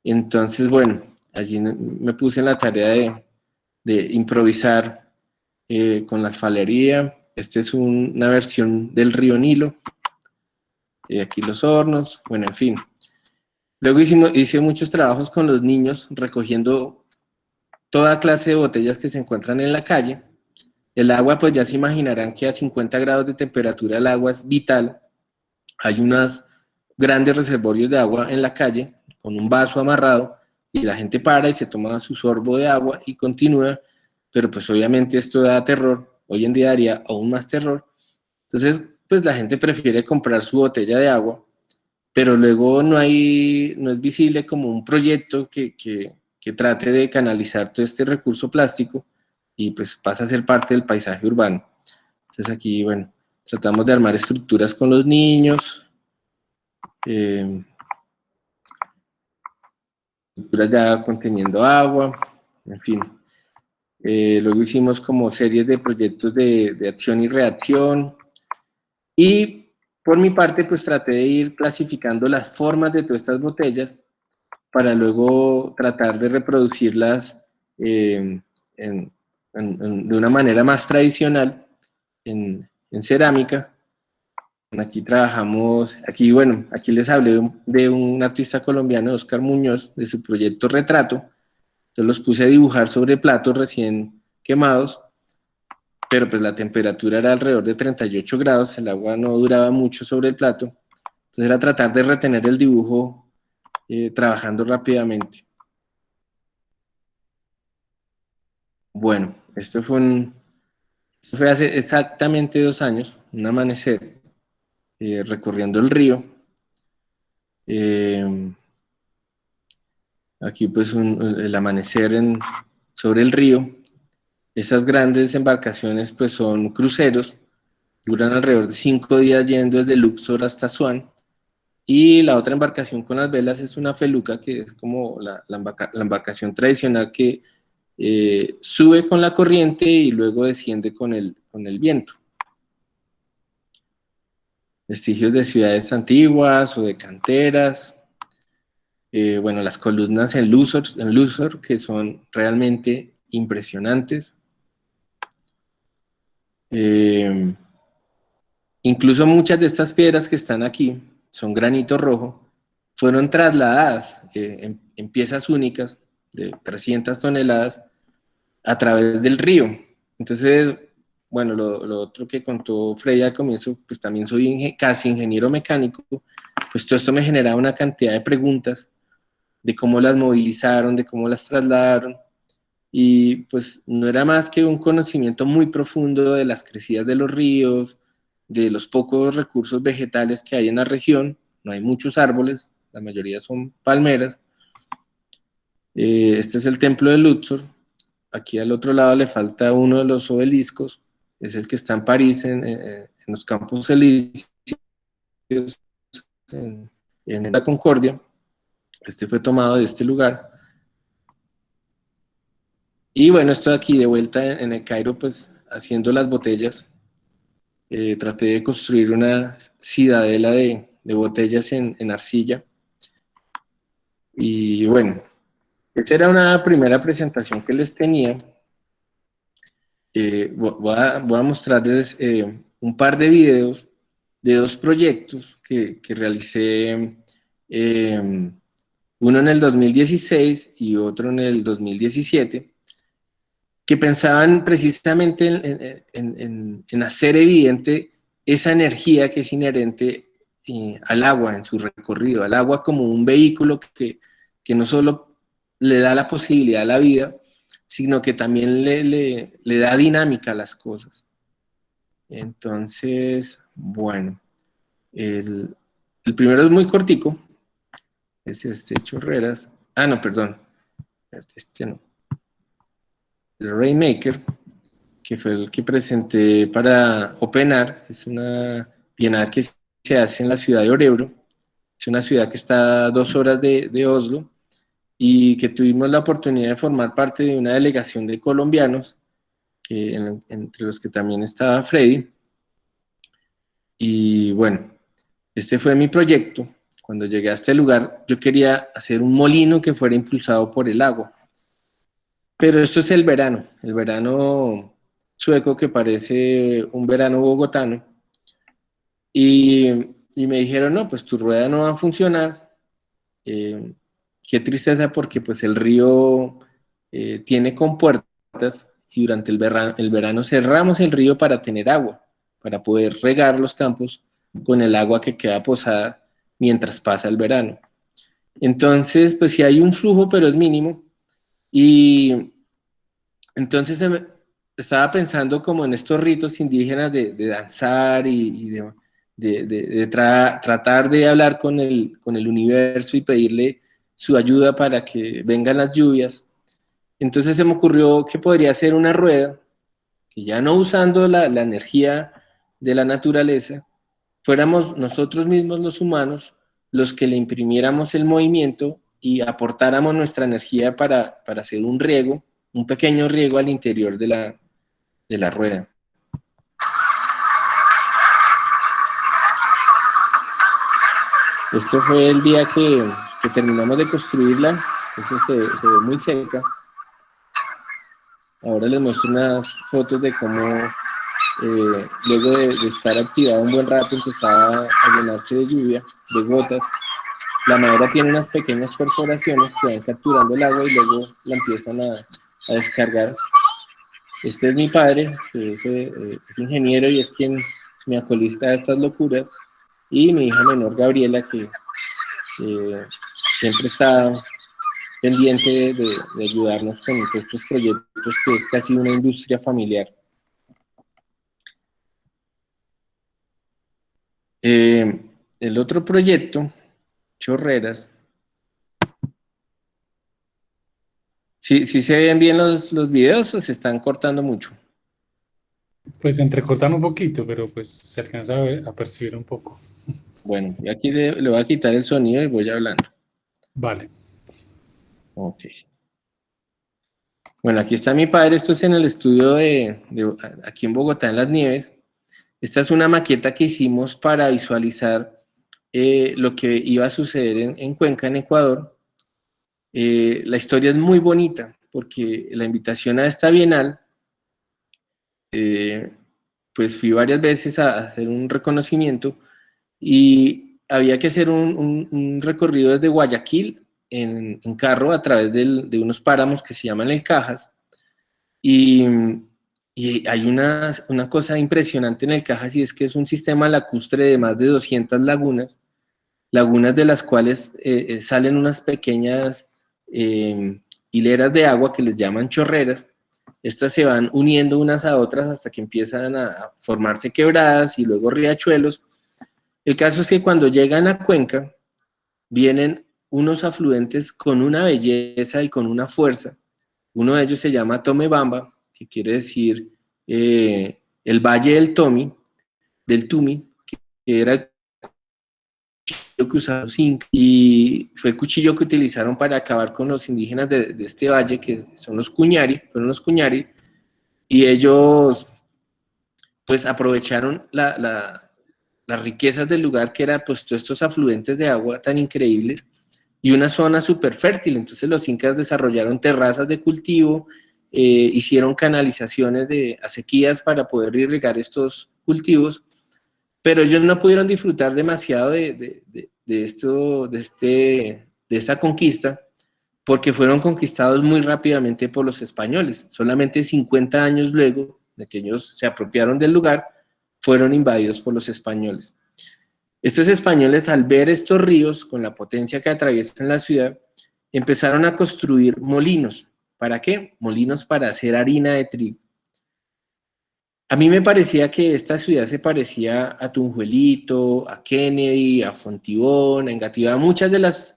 Entonces, bueno, allí me puse en la tarea de improvisar con la alfarería. Esta es una versión del río Nilo. Aquí los hornos, bueno, en fin. Luego hice muchos trabajos con los niños recogiendo toda clase de botellas que se encuentran en la calle. El agua, pues ya se imaginarán que a 50 grados de temperatura el agua es vital. Hay unos grandes reservorios de agua en la calle con un vaso amarrado y la gente para y se toma su sorbo de agua y continúa, pero pues obviamente esto da terror. Hoy en día daría aún más terror. Entonces, pues la gente prefiere comprar su botella de agua, pero luego no es visible como un proyecto que trate de canalizar todo este recurso plástico y pues pasa a ser parte del paisaje urbano. Entonces aquí, bueno, tratamos de armar estructuras con los niños, estructuras ya conteniendo agua, en fin. Luego hicimos como series de proyectos de acción y reacción, y por mi parte pues traté de ir clasificando las formas de todas estas botellas para luego tratar de reproducirlas de una manera más tradicional en cerámica. Aquí trabajamos, bueno, aquí les hablé de un artista colombiano, Oscar Muñoz, de su proyecto Retrato. Yo los puse a dibujar sobre platos recién quemados, pero pues la temperatura era alrededor de 38 grados, el agua no duraba mucho sobre el plato, entonces era tratar de retener el dibujo trabajando rápidamente. Bueno, esto fue hace exactamente 2 años, un amanecer, recorriendo el río. Aquí pues el amanecer sobre el río. Esas grandes embarcaciones pues son cruceros, duran alrededor de 5 días yendo desde Luxor hasta Asuán, y la otra embarcación con las velas es una feluca, que es como la embarcación tradicional que sube con la corriente y luego desciende con el viento. Vestigios de ciudades antiguas o de canteras. Bueno, las columnas en Luxor, que son realmente impresionantes. Incluso muchas de estas piedras que están aquí, son granito rojo, fueron trasladadas en piezas únicas de 300 toneladas a través del río. Entonces, bueno, lo otro que contó Freddy al comienzo, pues también soy casi ingeniero mecánico, pues todo esto me generaba una cantidad de preguntas de cómo las movilizaron, de cómo las trasladaron, y pues no era más que un conocimiento muy profundo de las crecidas de los ríos, de los pocos recursos vegetales que hay en la región. No hay muchos árboles, la mayoría son palmeras. Este es el templo de Luxor. Aquí al otro lado le falta uno de los obeliscos, es el que está en París, en los Campos Elíseos, en la Concordia. Este fue tomado de este lugar. Y bueno, estoy aquí de vuelta en el Cairo, pues haciendo las botellas. Traté de construir una ciudadela de botellas en arcilla. Y bueno, esta era una primera presentación que les tenía. Voy a mostrarles un par de videos de dos proyectos que realicé, uno en el 2016 y otro en el 2017, que pensaban precisamente en hacer evidente esa energía que es inherente al agua en su recorrido, al agua como un vehículo que no solo le da la posibilidad a la vida, sino que también le da dinámica a las cosas. Entonces, bueno, el primero es muy cortico, es este Chorreras. Ah, no, perdón, este no. El Rainmaker, que fue el que presenté para Openar, es una bienal que se hace en la ciudad de Örebro, es una ciudad que está a 2 horas de Oslo, y que tuvimos la oportunidad de formar parte de una delegación de colombianos, entre los que también estaba Freddy. Y bueno, este fue mi proyecto. Cuando llegué a este lugar, yo quería hacer un molino que fuera impulsado por el agua. Pero esto es el verano sueco, que parece un verano bogotano. Y me dijeron, no, pues tu rueda no va a funcionar. Qué tristeza, porque pues el río tiene compuertas, y durante el verano cerramos el río para tener agua, para poder regar los campos con el agua que queda posada mientras pasa el verano. Entonces, pues sí hay un flujo, pero es mínimo. Y entonces estaba pensando como en estos ritos indígenas de danzar y tratar de hablar con el universo y pedirle su ayuda para que vengan las lluvias. Entonces se me ocurrió que podría ser una rueda, que ya no usando la energía de la naturaleza, fuéramos nosotros mismos los humanos los que le imprimiéramos el movimiento y aportáramos nuestra energía para hacer un riego, un pequeño riego al interior de la rueda. Este fue el día que terminamos de construirla. Eso se ve muy seca. Ahora les muestro unas fotos de cómo luego de estar activada un buen rato empezaba a llenarse de lluvia, de gotas. La madera tiene unas pequeñas perforaciones que van capturando el agua y luego la empiezan a descargar. Este es mi padre, que es ingeniero y es quien me acolista a estas locuras, y mi hija menor, Gabriela, que siempre está pendiente de ayudarnos con estos proyectos, que es casi una industria familiar. El otro proyecto, Chorreras. ¿Sí se ven bien los videos o se están cortando mucho? Pues entrecortan un poquito, pero pues se alcanza a percibir un poco. Bueno, y aquí le voy a quitar el sonido y voy hablando. Vale. Ok. Bueno, aquí está mi padre, esto es en el estudio aquí en Bogotá, en Las Nieves. Esta es una maqueta que hicimos para visualizar lo que iba a suceder en Cuenca, en Ecuador. La historia es muy bonita, porque la invitación a esta bienal, pues fui varias veces a hacer un reconocimiento y había que hacer un recorrido desde Guayaquil en carro a través de unos páramos que se llaman el Cajas. Y hay una cosa impresionante en el Cajas, y es que es un sistema lacustre de más de 200 lagunas de las cuales salen unas pequeñas hileras de agua que les llaman chorreras. Estas se van uniendo unas a otras hasta que empiezan a formarse quebradas y luego riachuelos. El caso es que cuando llegan a Cuenca, vienen unos afluentes con una belleza y con una fuerza. Uno de ellos se llama Tomebamba, que quiere decir el Valle del Tumi, que era el cuchillo que usaban los incas, y fue el cuchillo que utilizaron para acabar con los indígenas de este valle, que son los Cuñari, fueron los Cuñari, y ellos pues aprovecharon las riquezas del lugar, que eran pues todos estos afluentes de agua tan increíbles, y una zona súper fértil. Entonces los incas desarrollaron terrazas de cultivo, hicieron canalizaciones de acequias para poder irrigar estos cultivos, pero ellos no pudieron disfrutar demasiado de esta conquista, porque fueron conquistados muy rápidamente por los españoles. Solamente 50 años luego de que ellos se apropiaron del lugar, fueron invadidos por los españoles. Estos españoles, al ver estos ríos con la potencia que atraviesan la ciudad, empezaron a construir molinos. ¿Para qué? Molinos para hacer harina de trigo. A mí me parecía que esta ciudad se parecía a Tunjuelito, a Kennedy, a Fontibón, a Engativá, a muchas de las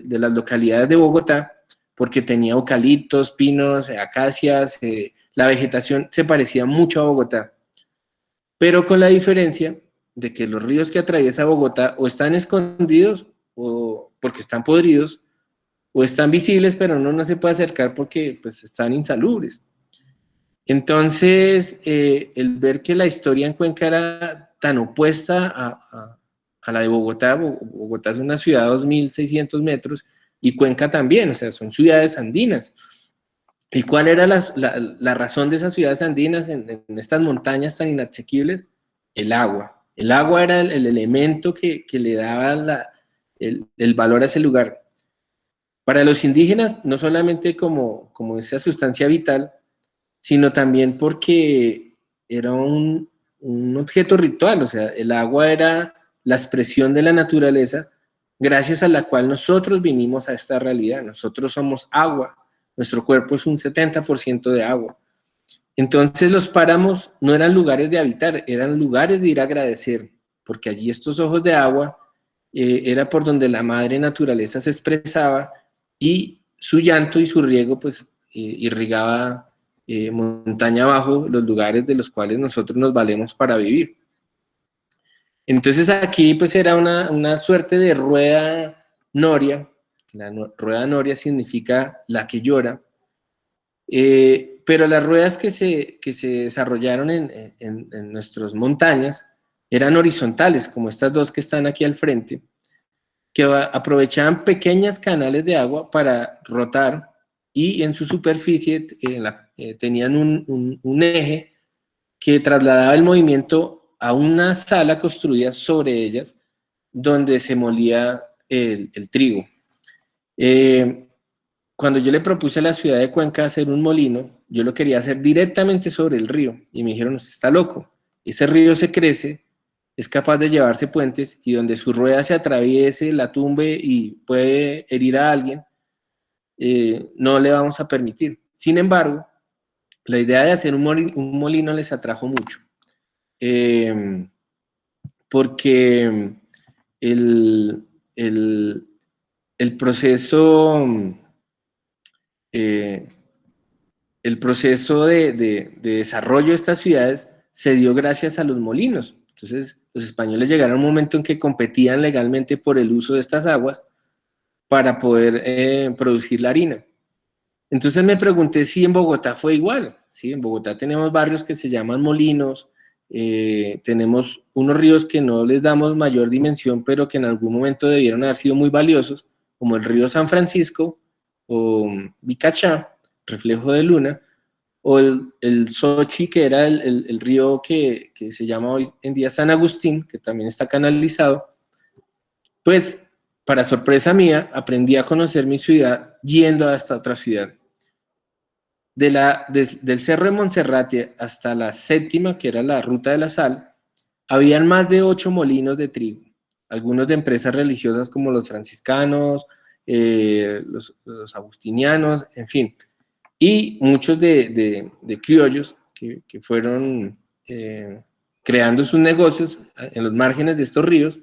localidades de Bogotá, porque tenía eucaliptos, pinos, acacias, la vegetación se parecía mucho a Bogotá, pero con la diferencia de que los ríos que atraviesa Bogotá o están escondidos o porque están podridos, o están visibles pero uno no se puede acercar porque pues están insalubres. Entonces, el ver que la historia en Cuenca era tan opuesta a la de Bogotá. Bogotá es una ciudad de 2.600 metros y Cuenca también, o sea, son ciudades andinas. ¿Y cuál era la razón de esas ciudades andinas en estas montañas tan inasequibles? El agua. El agua era el elemento que le daba el valor a ese lugar. Para los indígenas, no solamente como esa sustancia vital, sino también porque era un objeto ritual. O sea, el agua era la expresión de la naturaleza gracias a la cual nosotros vinimos a esta realidad. Nosotros somos agua, nuestro cuerpo es un 70% de agua. Entonces los páramos no eran lugares de habitar, eran lugares de ir a agradecer, porque allí estos ojos de agua era por donde la madre naturaleza se expresaba, y su llanto y su riego pues irrigaba montaña abajo los lugares de los cuales nosotros nos valemos para vivir. Entonces aquí pues era una suerte de rueda noria. La rueda noria significa la que llora, pero las ruedas que se desarrollaron en nuestras montañas eran horizontales, como estas dos que están aquí al frente, que aprovechaban pequeñas canales de agua para rotar, y en su superficie tenían un eje que trasladaba el movimiento a una sala construida sobre ellas, donde se molía el trigo. Cuando yo le propuse a la ciudad de Cuenca hacer un molino, yo lo quería hacer directamente sobre el río, y me dijeron: usted está loco, ese río se crece, es capaz de llevarse puentes, y donde su rueda se atraviese, la tumbe y puede herir a alguien, no le vamos a permitir. Sin embargo, la idea de hacer un molino les atrajo mucho, porque el proceso de desarrollo de estas ciudades se dio gracias a los molinos. Entonces, los españoles llegaron a un momento en que competían legalmente por el uso de estas aguas para poder producir la harina. Entonces me pregunté si en Bogotá fue igual. ¿Sí? En Bogotá tenemos barrios que se llaman molinos, tenemos unos ríos que no les damos mayor dimensión, pero que en algún momento debieron haber sido muy valiosos, como el río San Francisco o Vicachá, reflejo de luna, o el Sochi, que era el río que se llama hoy en día San Agustín, que también está canalizado. Pues, para sorpresa mía, aprendí a conocer mi ciudad yendo a esta otra ciudad. Del Cerro de Monserrate hasta la séptima, que era la Ruta de la Sal, habían más de 8 molinos de trigo, algunos de empresas religiosas como los franciscanos, los agustinianos, en fin, y muchos de criollos que fueron creando sus negocios en los márgenes de estos ríos,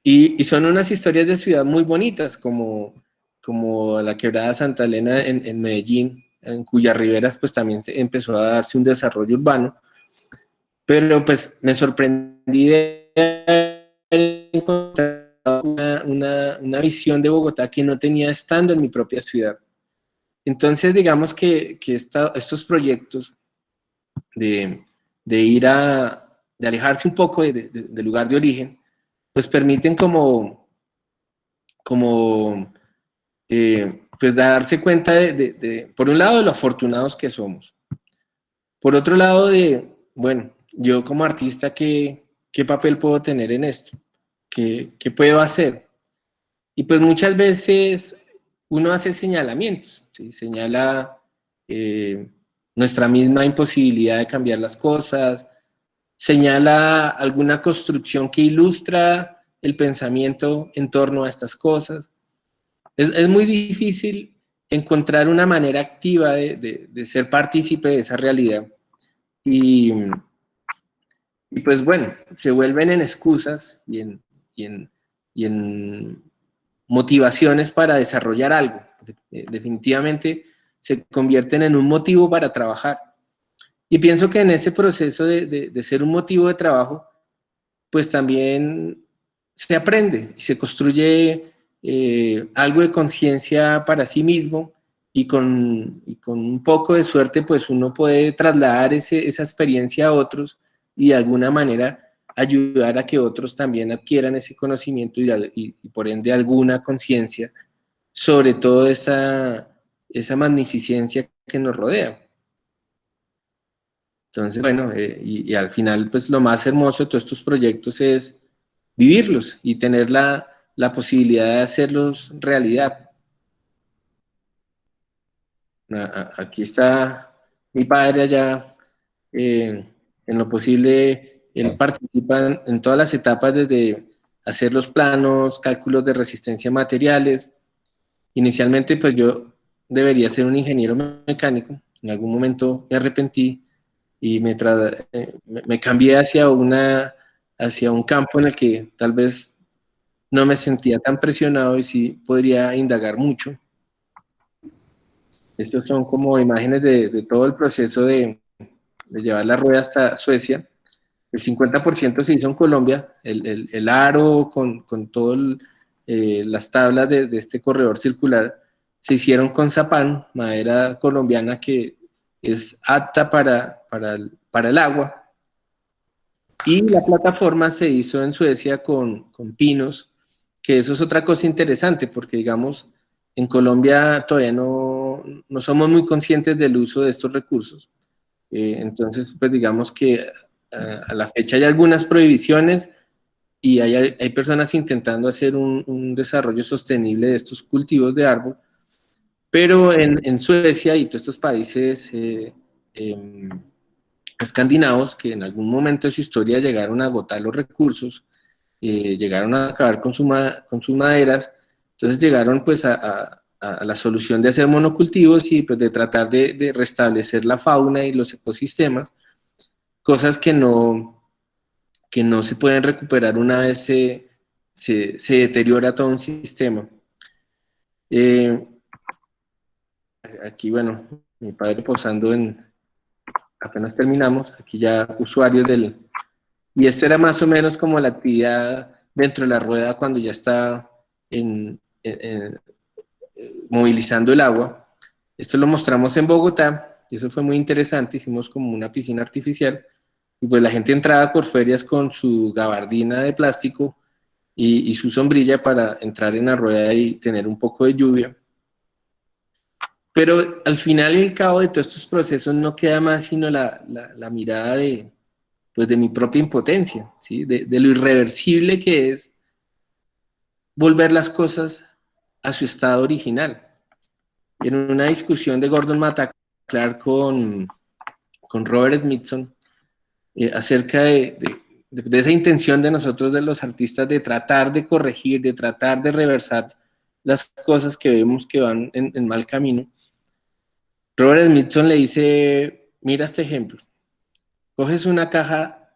y son unas historias de ciudad muy bonitas, como la quebrada Santa Elena en Medellín, en cuyas riberas pues también se empezó a darse un desarrollo urbano, pero pues me sorprendí de encontrar una visión de Bogotá que no tenía estando en mi propia ciudad. Entonces digamos que estos proyectos de de alejarse un poco del lugar de origen, pues permiten pues darse cuenta por un lado, de lo afortunados que somos. Por otro lado, bueno, yo como artista, ¿qué papel puedo tener en esto? ¿Qué puedo hacer? Y pues muchas veces uno hace señalamientos, ¿sí? Señala nuestra misma imposibilidad de cambiar las cosas, señala alguna construcción que ilustra el pensamiento en torno a estas cosas. Es muy difícil encontrar una manera activa de ser partícipe de esa realidad. Y pues bueno, se vuelven en excusas y en motivaciones para desarrollar algo. Definitivamente se convierten en un motivo para trabajar. Y pienso que en ese proceso de ser un motivo de trabajo, pues también se aprende y se construye algo de conciencia para sí mismo, y con un poco de suerte pues uno puede trasladar esa experiencia a otros y de alguna manera ayudar a que otros también adquieran ese conocimiento y por ende alguna conciencia sobre toda esa magnificencia que nos rodea. Entonces, bueno, y al final, pues lo más hermoso de todos estos proyectos es vivirlos y tener la posibilidad de hacerlos realidad. Aquí está mi padre allá, en lo posible, él participa en todas las etapas, desde hacer los planos, cálculos de resistencia a materiales. Inicialmente, pues yo debería ser un ingeniero mecánico, en algún momento me arrepentí y me cambié hacia un campo en el que tal vez no me sentía tan presionado y sí podría indagar mucho. Estos son como imágenes de todo el proceso de llevar la rueda hasta Suecia. El 50% se hizo en Colombia, el aro con todas las tablas de este corredor circular se hicieron con sapán, madera colombiana que es apta para el agua. Y la plataforma se hizo en Suecia con pinos, que eso es otra cosa interesante, porque digamos, en Colombia todavía no somos muy conscientes del uso de estos recursos. Entonces, pues digamos que a la fecha hay algunas prohibiciones y hay personas intentando hacer un desarrollo sostenible de estos cultivos de árbol, pero en Suecia y todos estos países escandinavos, que en algún momento de su historia llegaron a agotar los recursos, llegaron a acabar con sus maderas, entonces llegaron pues a la solución de hacer monocultivos y pues de tratar de restablecer la fauna y los ecosistemas, cosas que no se pueden recuperar una vez se deteriora todo un sistema. Aquí, bueno, mi padre posando apenas terminamos, aquí ya usuarios y esta era más o menos como la actividad dentro de la rueda cuando ya está movilizando el agua. Esto lo mostramos en Bogotá, y eso fue muy interesante, hicimos como una piscina artificial, y pues la gente entraba a Corferias con su gabardina de plástico y su sombrilla para entrar en la rueda y tener un poco de lluvia. Pero al final y al cabo de todos estos procesos no queda más sino la mirada pues de mi propia impotencia, ¿sí? De lo irreversible que es volver las cosas a su estado original. En una discusión de Gordon Matta Clark con Robert Smithson, acerca de esa intención de nosotros, de los artistas, de tratar de corregir, de tratar de reversar las cosas que vemos que van en mal camino. Robert Smithson le dice, mira este ejemplo, coges una caja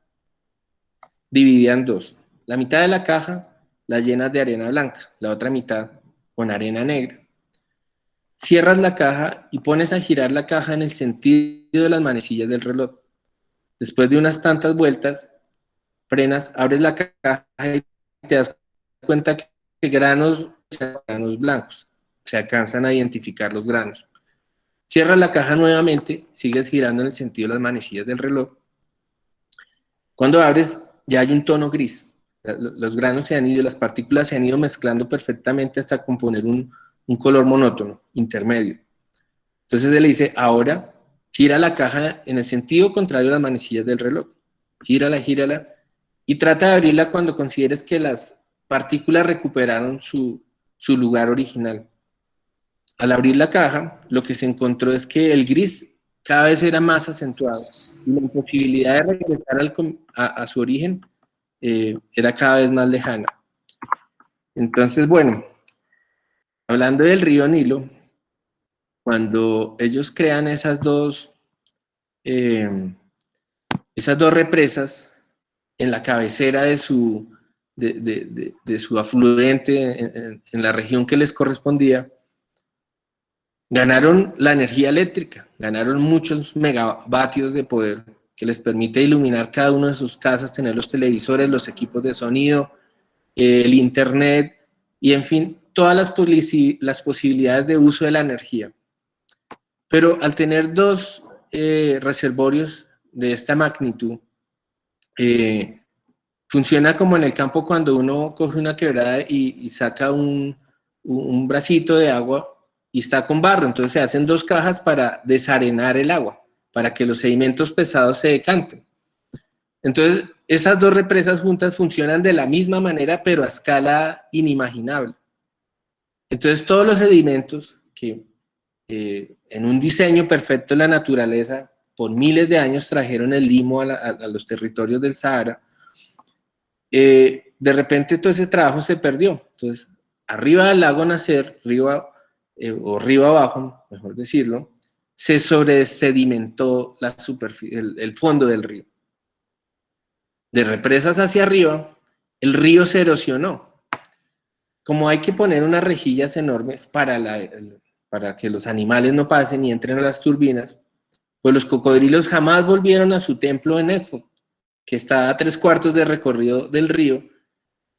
dividida en dos, la mitad de la caja la llenas de arena blanca, la otra mitad con arena negra. Cierras la caja y pones a girar la caja en el sentido de las manecillas del reloj. Después de unas tantas vueltas, frenas, abres la caja y te das cuenta que granos blancos, se alcanzan a identificar los granos. Cierras la caja nuevamente, sigues girando en el sentido de las manecillas del reloj. Cuando abres, ya hay un tono gris. Los granos se han ido, las partículas se han ido mezclando perfectamente hasta componer un color monótono, intermedio. Entonces él le dice, ahora gira la caja en el sentido contrario a las manecillas del reloj. Gírala, gírala, y trata de abrirla cuando consideres que las partículas recuperaron su lugar original. Al abrir la caja, lo que se encontró es que el gris cada vez era más acentuado y la imposibilidad de regresar a su origen era cada vez más lejana. Entonces, bueno, hablando del río Nilo, cuando ellos crean esas dos represas en la cabecera de su afluente en la región que les correspondía, ganaron la energía eléctrica, ganaron muchos megavatios de poder que les permite iluminar cada una de sus casas, tener los televisores, los equipos de sonido, el internet y en fin, todas las posibilidades de uso de la energía. Pero al tener dos reservorios de esta magnitud, funciona como en el campo cuando uno coge una quebrada y saca un bracito de agua y está con barro, entonces se hacen dos cajas para desarenar el agua, para que los sedimentos pesados se decanten. Entonces, esas dos represas juntas funcionan de la misma manera, pero a escala inimaginable. Entonces, todos los sedimentos que en un diseño perfecto de la naturaleza, por miles de años trajeron el limo a los territorios del Sahara, de repente todo ese trabajo se perdió. Entonces, arriba del lago Nasser, o río abajo, mejor decirlo, se sobresedimentó el fondo del río. De represas hacia arriba, el río se erosionó. Como hay que poner unas rejillas enormes para que los animales no pasen y entren a las turbinas, pues los cocodrilos jamás volvieron a su templo en Edfu, que está a 3/4 de recorrido del río.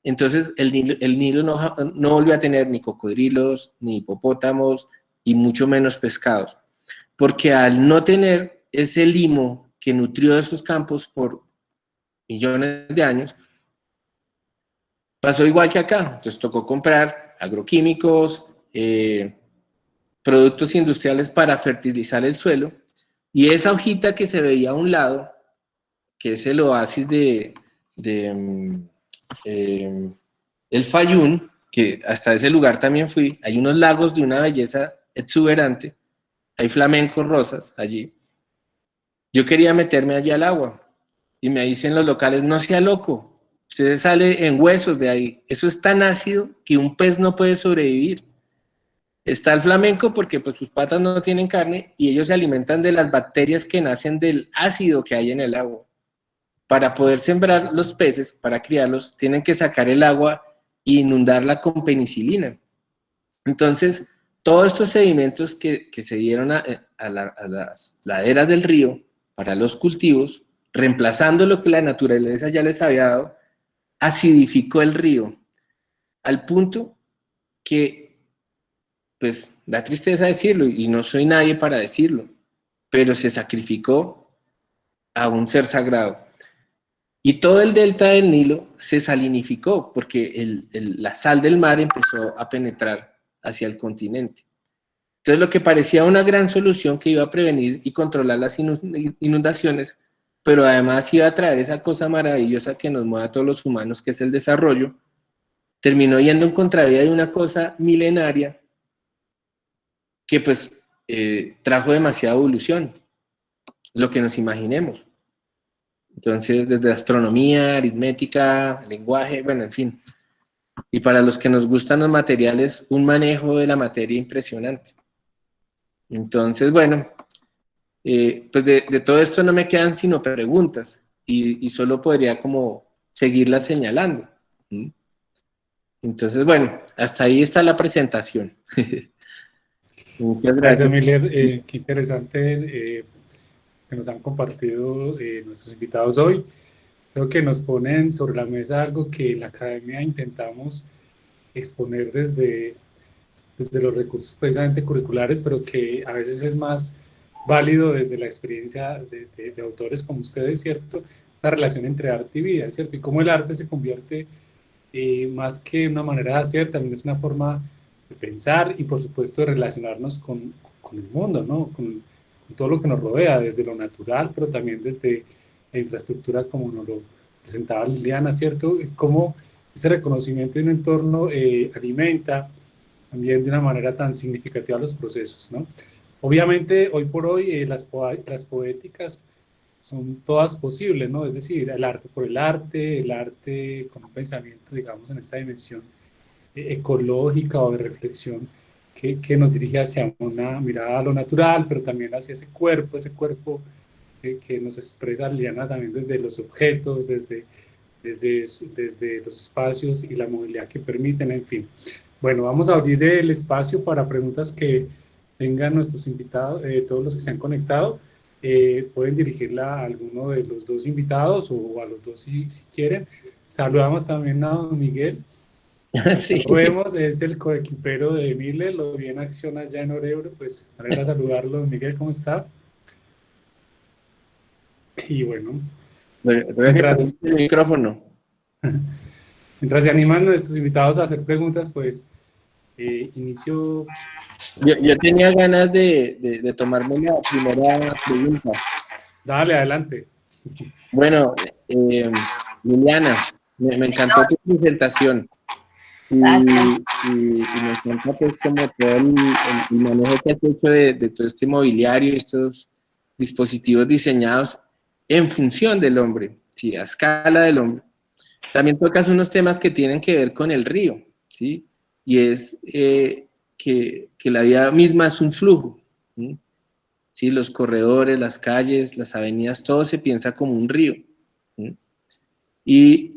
Entonces el Nilo no volvió a tener ni cocodrilos, ni hipopótamos, y mucho menos pescados. Porque al no tener ese limo que nutrió esos campos por millones de años, pasó igual que acá. Entonces tocó comprar agroquímicos, productos industriales para fertilizar el suelo, y esa hojita que se veía a un lado, que es el oasis el Fayum, que hasta ese lugar también fui, hay unos lagos de una belleza exuberante, hay flamencos rosas allí. Yo quería meterme allí al agua, y me dicen los locales, no sea loco, usted sale en huesos de ahí, eso es tan ácido que un pez no puede sobrevivir. Está el flamenco porque pues sus patas no tienen carne y ellos se alimentan de las bacterias que nacen del ácido que hay en el agua. Para poder sembrar los peces, para criarlos, tienen que sacar el agua e inundarla con penicilina. Entonces, todos estos sedimentos que se dieron a las laderas del río para los cultivos, reemplazando lo que la naturaleza ya les había dado, acidificó el río, al punto que pues da tristeza decirlo, y no soy nadie para decirlo, pero se sacrificó a un ser sagrado. Y todo el delta del Nilo se salinificó, porque la sal del mar empezó a penetrar hacia el continente. Entonces, lo que parecía una gran solución que iba a prevenir y controlar las inundaciones, pero además iba a traer esa cosa maravillosa que nos mueve a todos los humanos, que es el desarrollo, terminó yendo en contravía de una cosa milenaria que pues trajo demasiada evolución, lo que nos imaginemos. Entonces, desde astronomía, aritmética, lenguaje, bueno, en fin. Y para los que nos gustan los materiales, un manejo de la materia impresionante. Entonces, bueno, pues de todo esto no me quedan sino preguntas, y solo podría como seguirlas señalando. Entonces, bueno, hasta ahí está la presentación. Muchas Gracias, gracias. Miller. Qué interesante que nos han compartido nuestros invitados hoy. Creo que nos ponen sobre la mesa algo que en la academia intentamos exponer desde los recursos precisamente curriculares, pero que a veces es más válido desde la experiencia de autores como ustedes, ¿cierto? La relación entre arte y vida, ¿cierto? Y cómo el arte se convierte más que una manera de hacer, también es una forma de pensar y por supuesto de relacionarnos con el mundo, ¿no? Con todo lo que nos rodea, desde lo natural, pero también desde la infraestructura como nos lo presentaba Liliana, ¿cierto? Cómo ese reconocimiento de un entorno alimenta también de una manera tan significativa los procesos, ¿no? Obviamente, hoy por hoy, las poéticas son todas posibles, ¿no? Es decir, el arte por el arte con un pensamiento, digamos, en esta dimensión ecológica o de reflexión que nos dirige hacia una mirada a lo natural, pero también hacia ese cuerpo que nos expresa Liliana también desde los objetos, desde los espacios y la movilidad que permiten, en fin. Bueno, vamos a abrir el espacio para preguntas que tengan nuestros invitados, todos los que se han conectado. Pueden dirigirla a alguno de los dos invitados o a los dos si quieren. Saludamos también a don Miguel. Sí. Lo vemos, es el coequipero de Miller, lo vi en acción allá en Orebro, pues me alegra saludarlo. Don Miguel, ¿cómo está? Y bueno, Mientras el micrófono. Mientras se animan nuestros invitados a hacer preguntas, pues inicio. Yo tenía ganas de tomarme la primera pregunta. Dale, adelante. Bueno, Liliana, me encantó tu presentación. Y me encanta pues como todo el manejo que has hecho de todo este mobiliario, estos dispositivos diseñados en función del hombre, sí, a escala del hombre. También tocas unos temas que tienen que ver con el río, ¿sí? Y es que la vida misma es un flujo, ¿sí? Los corredores, las calles, las avenidas, todo se piensa como un río, ¿sí?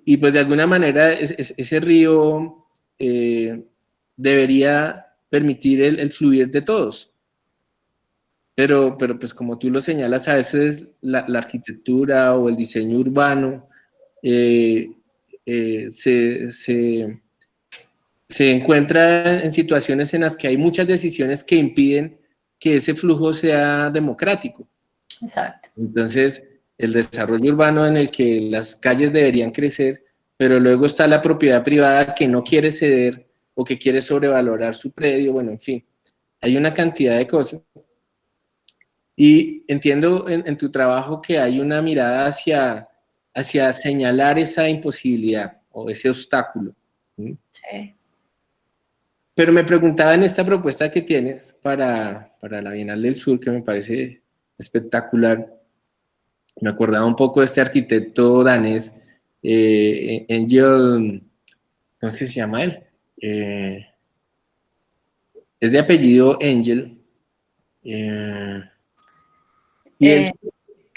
Y pues de alguna manera ese río debería permitir el fluir de todos. Pero pues como tú lo señalas, a veces la arquitectura o el diseño urbano se encuentra en situaciones en las que hay muchas decisiones que impiden que ese flujo sea democrático. Exacto. Entonces, el desarrollo urbano en el que las calles deberían crecer, pero luego está la propiedad privada que no quiere ceder o que quiere sobrevalorar su predio, bueno, en fin, hay una cantidad de cosas. Y entiendo en tu trabajo que hay una mirada hacia señalar esa imposibilidad o ese obstáculo. Sí. Pero me preguntaba en esta propuesta que tienes para la Bienal del Sur, que me parece espectacular, me acordaba un poco de este arquitecto danés, Engel, ¿cómo se llama él? Es de apellido Engel. Que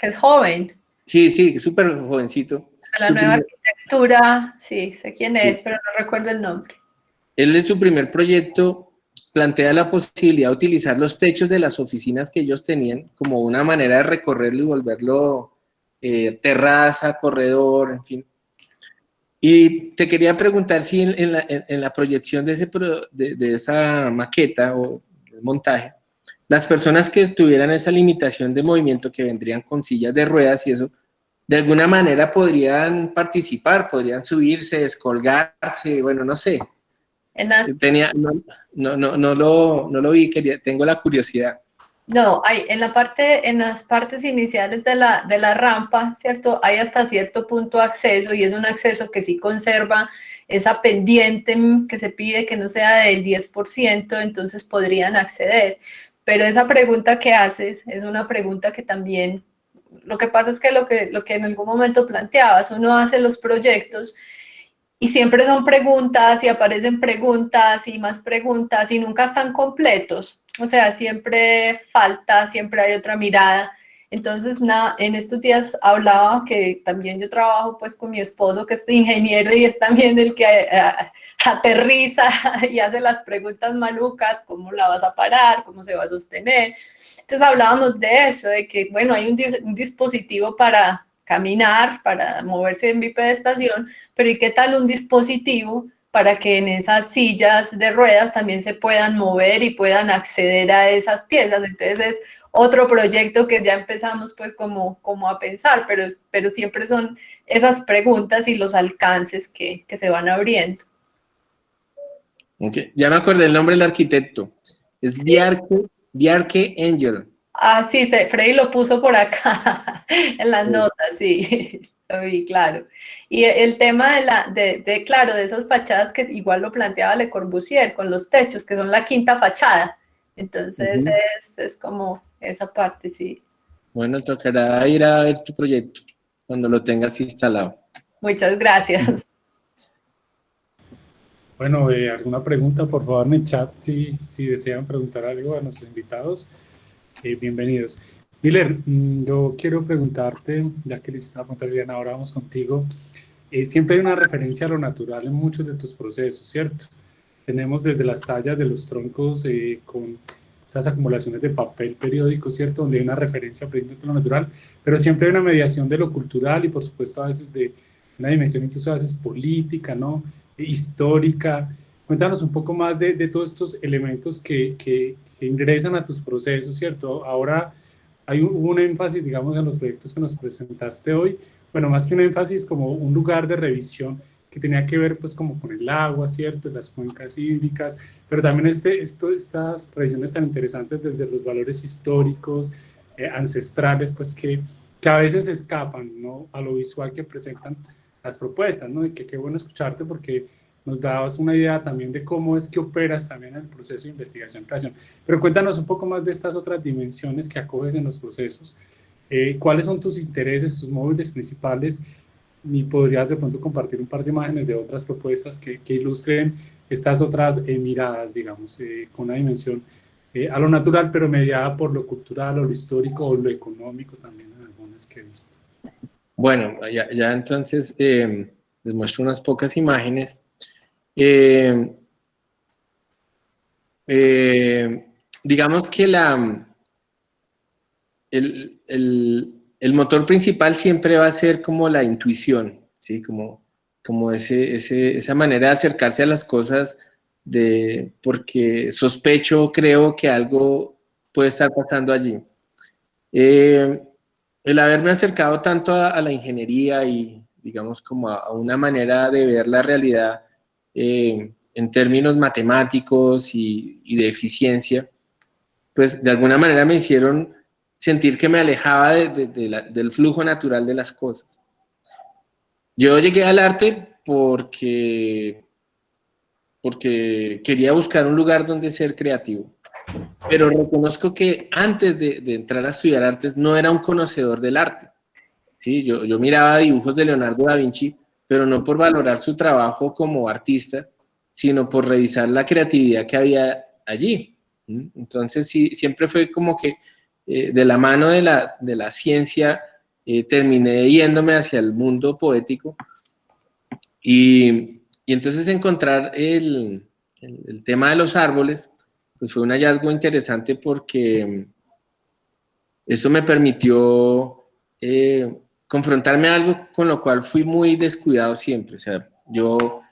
es joven. Sí, súper jovencito. La nueva arquitectura, sí, sé quién es, pero no recuerdo el nombre. Él en su primer proyecto plantea la posibilidad de utilizar los techos de las oficinas que ellos tenían como una manera de recorrerlo y volverlo terraza, corredor, en fin. Y te quería preguntar si en la proyección de, de esa maqueta o montaje, las personas que tuvieran esa limitación de movimiento, que vendrían con sillas de ruedas y eso, de alguna manera podrían participar, podrían subirse, descolgarse, bueno, no sé. En las Tenía, no lo vi, tengo la curiosidad. No, hay en en las partes iniciales de de la rampa, ¿cierto? Hay hasta cierto punto acceso y es un acceso que sí conserva esa pendiente que se pide que no sea del 10%, entonces podrían acceder. Pero esa pregunta que haces es una pregunta que también, lo que pasa es que lo que en algún momento planteabas, uno hace los proyectos y siempre son preguntas y aparecen preguntas y más preguntas y nunca están completos. O sea, siempre falta, siempre hay otra mirada. Entonces, nada, en estos días hablaba que también yo trabajo pues con mi esposo que es ingeniero y es también el que aterriza y hace las preguntas malucas, ¿cómo la vas a parar? ¿Cómo se va a sostener? Entonces hablábamos de eso, de que bueno, hay un dispositivo para caminar, para moverse en bipedestación, pero ¿y qué tal un dispositivo para que en esas sillas de ruedas también se puedan mover y puedan acceder a esas piezas? Entonces es otro proyecto que ya empezamos pues como a pensar, pero siempre son esas preguntas y los alcances que se van abriendo. Okay. Ya me acordé el nombre del arquitecto. Es Sí. Bjarke Angel. Ah, sí, Freddy lo puso por acá en las notas, sí, lo vi, claro. Y el tema claro, de esas fachadas que igual lo planteaba Le Corbusier, con los techos, que son la quinta fachada. Entonces es como esa parte, sí. Bueno, tocará ir a ver tu proyecto cuando lo tengas instalado. Muchas gracias. Bueno, alguna pregunta, por favor, en el chat, si desean preguntar algo a nuestros invitados, bienvenidos. Miller, yo quiero preguntarte, ya que le hiciste una pregunta, Liliana, ahora vamos contigo. Siempre hay una referencia a lo natural en muchos de tus procesos, ¿cierto? Tenemos desde las tallas de los troncos con estas acumulaciones de papel periódico, ¿cierto? Donde hay una referencia precisamente a lo natural, pero siempre hay una mediación de lo cultural y por supuesto a veces de una dimensión incluso a veces política, ¿no? Histórica. Cuéntanos un poco más de todos estos elementos que ingresan a tus procesos, ¿cierto? Ahora hay un énfasis, digamos, en los proyectos que nos presentaste hoy, bueno, más que un énfasis, como un lugar de revisión que tenía que ver pues como con el agua, ¿cierto? Las cuencas hídricas, pero también estas revisiones tan interesantes desde los valores históricos, ancestrales, pues que a veces escapan, ¿no? A lo visual que presentan las propuestas, ¿no? Y que qué bueno escucharte porque nos dabas una idea también de cómo es que operas también en el proceso de investigación y creación. Pero cuéntanos un poco más de estas otras dimensiones que acoges en los procesos. ¿Cuáles son tus intereses, tus móviles principales? Y podrías de pronto compartir un par de imágenes de otras propuestas que ilustren estas otras miradas, digamos, con una dimensión a lo natural, pero mediada por lo cultural o lo histórico o lo económico también en algunas que he visto. Bueno, ya entonces les muestro unas pocas imágenes. Digamos que el motor principal siempre va a ser como la intuición, ¿sí? Como esa manera de acercarse a las cosas porque sospecho, creo que algo puede estar pasando allí. El haberme acercado tanto a la ingeniería y, digamos, como a una manera de ver la realidad en términos matemáticos y de eficiencia, pues de alguna manera me hicieron sentir que me alejaba del flujo natural de las cosas. Yo llegué al arte porque quería buscar un lugar donde ser creativo. Pero reconozco que antes de entrar a estudiar artes no era un conocedor del arte. ¿Sí? Yo miraba dibujos de Leonardo da Vinci, pero no por valorar su trabajo como artista, sino por revisar la creatividad que había allí. Entonces, sí, siempre fue como que de la mano de la ciencia terminé yéndome hacia el mundo poético y entonces encontrar el tema de los árboles pues fue un hallazgo interesante porque eso me permitió confrontarme a algo con lo cual fui muy descuidado siempre. O sea, yo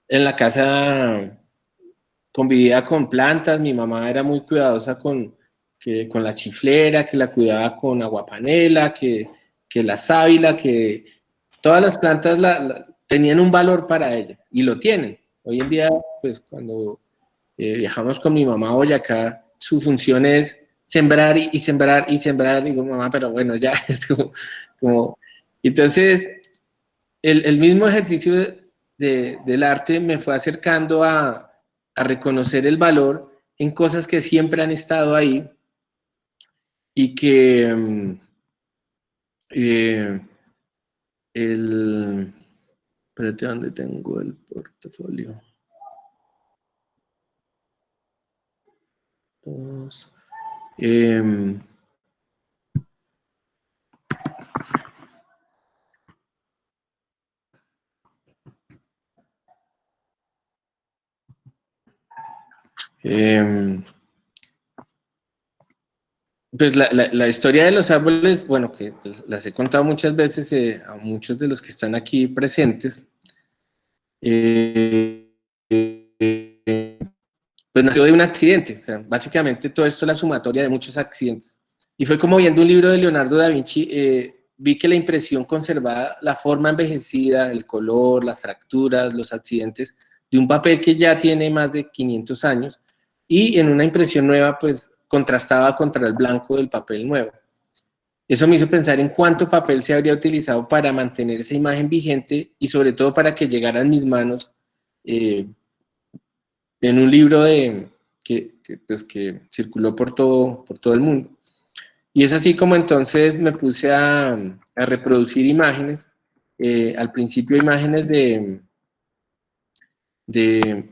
en la casa convivía con plantas, mi mamá era muy cuidadosa con la chiflera, que la cuidaba con aguapanela, que la sábila, que todas las plantas tenían un valor para ella, y lo tienen. Hoy en día, pues cuando viajamos con mi mamá a Boyacá, su función es sembrar y sembrar y sembrar, y digo, mamá, pero bueno, ya es como... Entonces, el mismo ejercicio del arte me fue acercando a reconocer el valor en cosas que siempre han estado ahí y que espérate, ¿dónde tengo el portafolio? Dos, eh, pues la historia de los árboles, bueno, que las he contado muchas veces a muchos de los que están aquí presentes, pues nació de un accidente. O sea, básicamente todo esto es la sumatoria de muchos accidentes. Y fue como viendo un libro de Leonardo da Vinci, vi que la impresión conservaba la forma envejecida, el color, las fracturas, los accidentes de un papel que ya tiene más de 500 años, y en una impresión nueva, pues contrastaba contra el blanco del papel nuevo. Eso me hizo pensar en cuánto papel se habría utilizado para mantener esa imagen vigente y sobre todo para que llegara a mis manos en un libro pues, que circuló por todo el mundo. Y es así como entonces me puse a reproducir imágenes, al principio imágenes de, de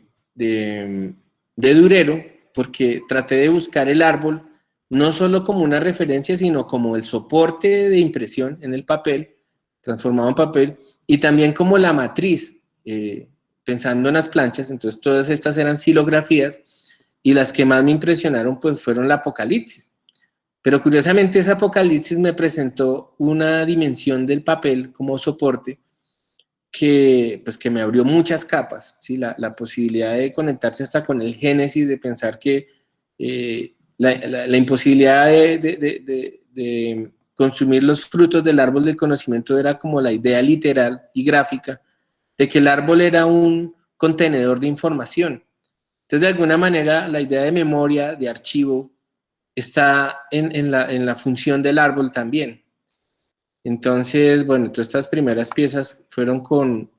Durero, porque traté de buscar el árbol no solo como una referencia, sino como el soporte de impresión en el papel, transformado en papel, y también como la matriz, pensando en las planchas. Entonces todas estas eran xilografías, y las que más me impresionaron pues fueron la Apocalipsis. Pero curiosamente esa Apocalipsis me presentó una dimensión del papel como soporte pues, que me abrió muchas capas, ¿sí? La posibilidad de conectarse hasta con el Génesis, de pensar que la imposibilidad de consumir los frutos del árbol del conocimiento era como la idea literal y gráfica de que el árbol era un contenedor de información. Entonces, de alguna manera, la idea de memoria, de archivo, está en la función del árbol también. Entonces, bueno, todas estas primeras piezas fueron con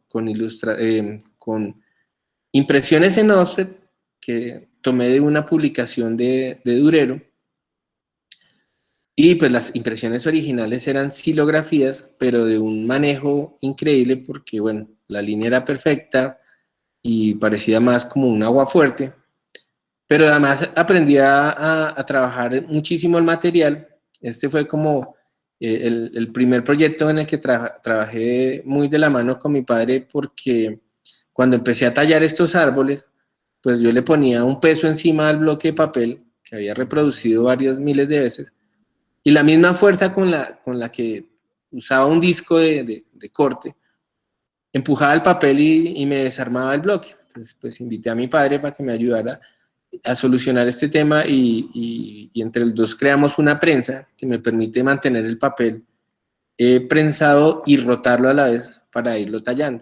impresiones en offset que tomé de una publicación de Durero, y pues las impresiones originales eran xilografías, pero de un manejo increíble porque, bueno, la línea era perfecta y parecía más como un agua fuerte, pero además aprendí a trabajar muchísimo el material. Este fue como el primer proyecto en el que trabajé muy de la mano con mi padre, porque cuando empecé a tallar estos árboles, pues yo le ponía un peso encima del bloque de papel que había reproducido varios miles de veces, y la misma fuerza con la que usaba un disco de corte, empujaba el papel y me desarmaba el bloque. Entonces, pues invité a mi padre para que me ayudara a solucionar este tema, y entre los dos creamos una prensa que me permite mantener el papel prensado y rotarlo a la vez para irlo tallando.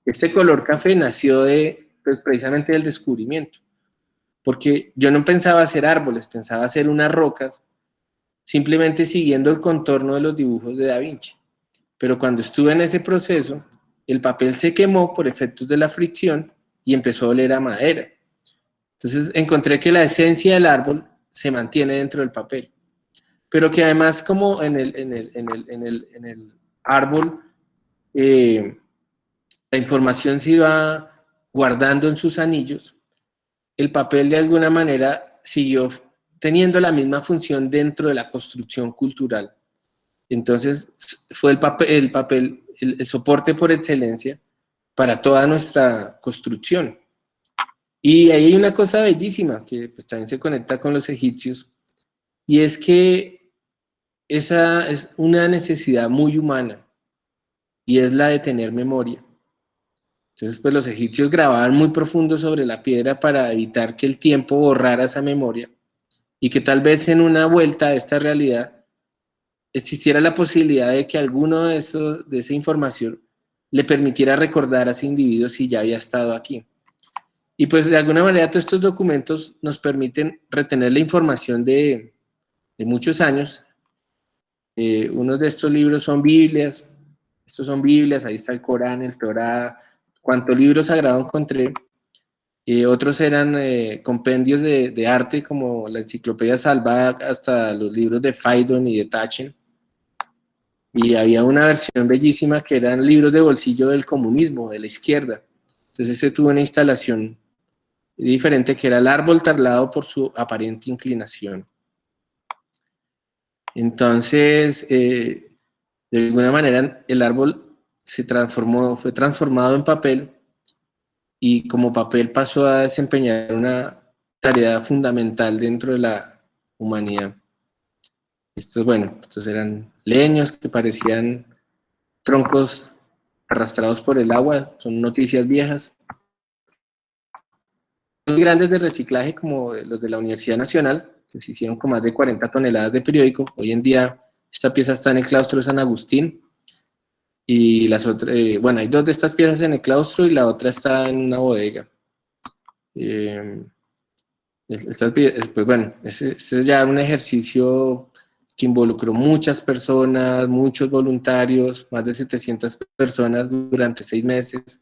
Este color café nació pues, precisamente del descubrimiento, porque yo no pensaba hacer árboles, pensaba hacer unas rocas, simplemente siguiendo el contorno de los dibujos de Da Vinci. Pero cuando estuve en ese proceso, el papel se quemó por efectos de la fricción y empezó a oler a madera. Entonces encontré que la esencia del árbol se mantiene dentro del papel, pero que además, como en el árbol, la información se iba guardando en sus anillos, el papel de alguna manera siguió teniendo la misma función dentro de la construcción cultural. Entonces fue el soporte por excelencia para toda nuestra construcción. Y ahí hay una cosa bellísima que pues, también se conecta con los egipcios, y es que esa es una necesidad muy humana, y es la de tener memoria. Entonces, pues los egipcios grababan muy profundo sobre la piedra para evitar que el tiempo borrara esa memoria, y que tal vez en una vuelta a esta realidad existiera la posibilidad de que alguno de esa información le permitiera recordar a ese individuo si ya había estado aquí. Y pues de alguna manera todos estos documentos nos permiten retener la información de muchos años. Unos de estos libros son Biblias, estos son Biblias, ahí está el Corán, el Torá, cuánto libro sagrado encontré. Otros eran compendios de arte como la Enciclopedia Salvada, hasta los libros de Phaidon y de Taschen. Y había una versión bellísima que eran libros de bolsillo del comunismo, de la izquierda. Entonces ese tuvo una instalación diferente, que era el árbol talado por su aparente inclinación. Entonces, de alguna manera, el árbol fue transformado en papel, y como papel pasó a desempeñar una tarea fundamental dentro de la humanidad. Estos eran leños que parecían troncos arrastrados por el agua, son noticias viejas. Muy grandes de reciclaje, como los de la Universidad Nacional, que se hicieron con más de 40 toneladas de periódico. Hoy en día esta pieza está en el claustro de San Agustín, y las otras, hay 2 de estas piezas en el claustro y la otra está en una bodega. Ese es ya un ejercicio que involucró muchas personas, muchos voluntarios, más de 700 personas durante 6 meses.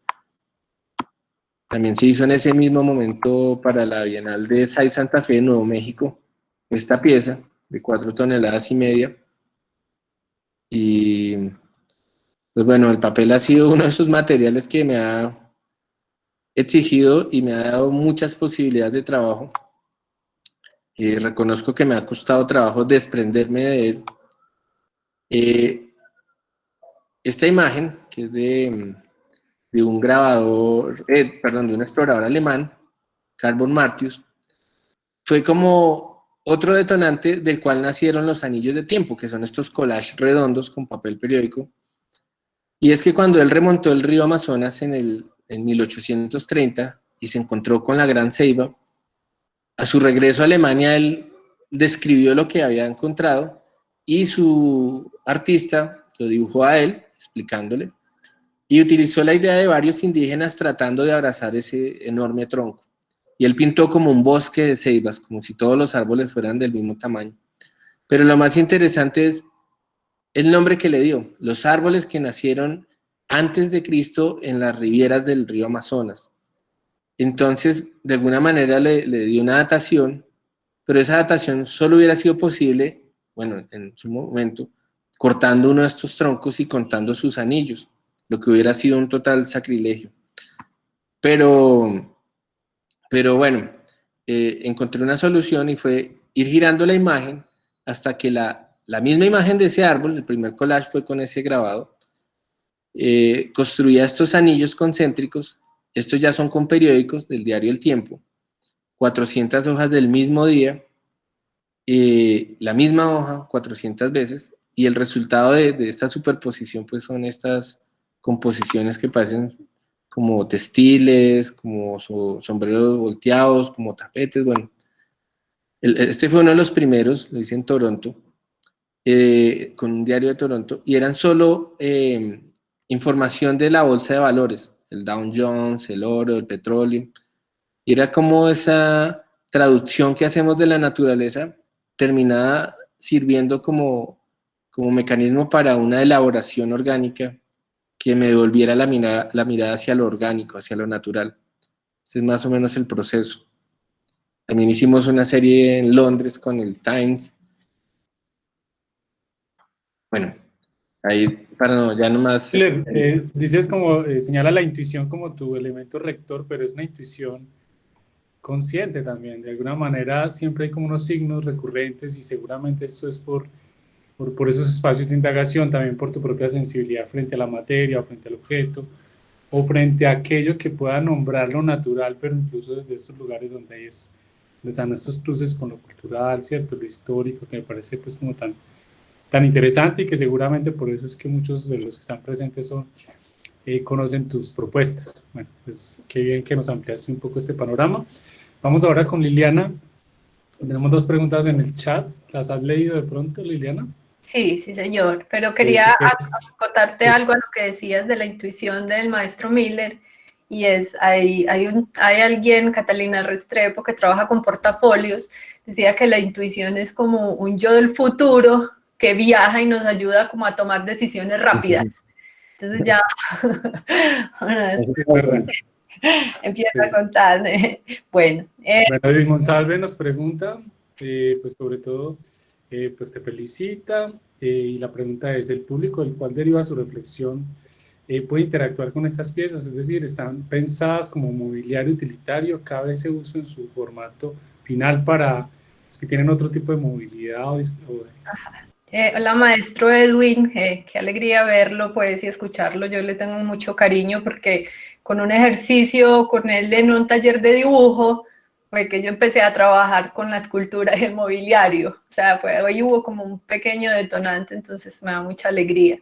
También se hizo en ese mismo momento para la Bienal de SAI Santa Fe de Nuevo México, esta pieza de 4,5 toneladas. Y pues bueno, el papel ha sido uno de esos materiales que me ha exigido y me ha dado muchas posibilidades de trabajo. Reconozco que me ha costado trabajo desprenderme de él. Esta imagen, que es de un grabador, de un explorador alemán, Carl von Martius, fue como otro detonante del cual nacieron los anillos de tiempo, que son estos collages redondos con papel periódico. Y es que cuando él remontó el río Amazonas en 1830 y se encontró con la Gran Ceiba, a su regreso a Alemania él describió lo que había encontrado, y su artista lo dibujó a él, explicándole, y utilizó la idea de varios indígenas tratando de abrazar ese enorme tronco. Y él pintó como un bosque de ceibas, como si todos los árboles fueran del mismo tamaño. Pero lo más interesante es el nombre que le dio: los árboles que nacieron antes de Cristo en las rivieras del río Amazonas. Entonces, de alguna manera le dio una datación, pero esa datación solo hubiera sido posible, en su momento, cortando uno de estos troncos y contando sus anillos, lo que hubiera sido un total sacrilegio. Pero encontré una solución, y fue ir girando la imagen hasta que la misma imagen de ese árbol, el primer collage fue con ese grabado, construía estos anillos concéntricos. Estos ya son con periódicos del diario El Tiempo, 400 hojas del mismo día, la misma hoja 400 veces, y el resultado de esta superposición pues son estas composiciones que parecen como textiles, como sombreros volteados, como tapetes. Este fue uno de los primeros, lo hice en Toronto, con un diario de Toronto, y eran solo información de la bolsa de valores, el Dow Jones, el oro, el petróleo, y era como esa traducción que hacemos de la naturaleza terminaba sirviendo como mecanismo para una elaboración orgánica que me devolviera la mirada hacia lo orgánico, hacia lo natural. Ese es más o menos el proceso. También hicimos una serie en Londres con el Times. Ahí, ya nomás... Dices como, señala la intuición como tu elemento rector, pero es una intuición consciente también. De alguna manera siempre hay como unos signos recurrentes, y seguramente esto es por esos espacios de indagación, también por tu propia sensibilidad frente a la materia o frente al objeto, o frente a aquello que pueda nombrar lo natural, pero incluso desde estos lugares donde están estos cruces con lo cultural, ¿cierto? Lo histórico, que me parece pues como tan tan interesante y que seguramente por eso es que muchos de los que están presentes conocen tus propuestas. Bueno, pues qué bien que nos ampliaste un poco este panorama. Vamos ahora con Liliana. Tenemos dos preguntas en el chat. ¿Las has leído de pronto, Liliana? Sí, sí, señor, pero quería acotarte algo a lo que decías de la intuición del maestro Miller, y es, hay alguien, Catalina Restrepo, que trabaja con portafolios, decía que la intuición es como un yo del futuro que viaja y nos ayuda como a tomar decisiones rápidas. Entonces ya, bueno, empieza a contar. Bueno. Bueno, Monsalve nos pregunta, pues sobre todo, pues te felicita, y la pregunta es, ¿el público del cual deriva su reflexión puede interactuar con estas piezas? Es decir, ¿están pensadas como mobiliario utilitario? ¿Cabe ese uso en su formato final para los que tienen otro tipo de movilidad? Hola, maestro Edwin, qué alegría verlo, pues, y escucharlo. Yo le tengo mucho cariño porque con un ejercicio con él en un taller de dibujo fue que yo empecé a trabajar con la escultura y el mobiliario. O sea, hoy hubo como un pequeño detonante, entonces me da mucha alegría.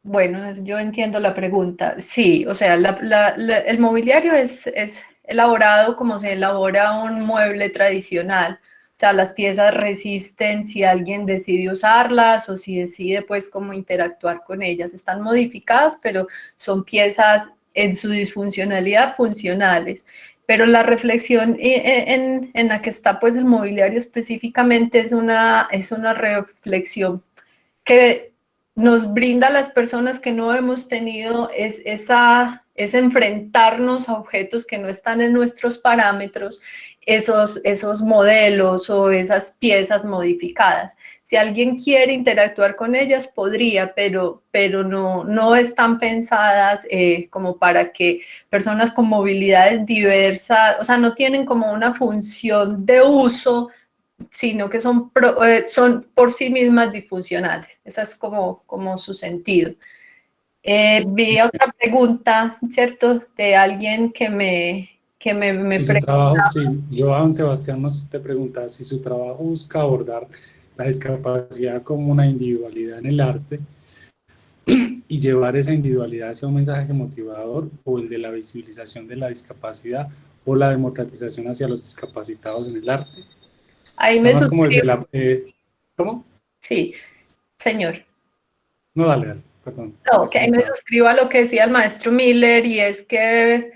Bueno, yo entiendo la pregunta. Sí, o sea, el mobiliario es elaborado como se elabora un mueble tradicional. O sea, las piezas resisten si alguien decide usarlas o si decide pues cómo interactuar con ellas. Están modificadas, pero son piezas en su disfuncionalidad funcionales. Pero la reflexión en la que está pues el mobiliario específicamente es una reflexión que nos brinda a las personas que no hemos tenido es enfrentarnos a objetos que no están en nuestros parámetros, esos modelos o esas piezas modificadas. Si alguien quiere interactuar con ellas, podría, pero no están pensadas como para que personas con movilidades diversas, o sea, no tienen como una función de uso, sino que son por sí mismas disfuncionales. Esa es como su sentido. Vi otra pregunta, ¿cierto? De alguien que me preguntaba. Sí, Joan Sebastián nos te pregunta si su trabajo busca abordar la discapacidad como una individualidad en el arte y llevar esa individualidad hacia un mensaje motivador, o el de la visibilización de la discapacidad o la democratización hacia los discapacitados en el arte. Ahí me suscribo. Como desde la, ¿cómo? Sí, señor. No, dale, perdón. No, que ahí me suscribo a lo que decía el maestro Miller, y es que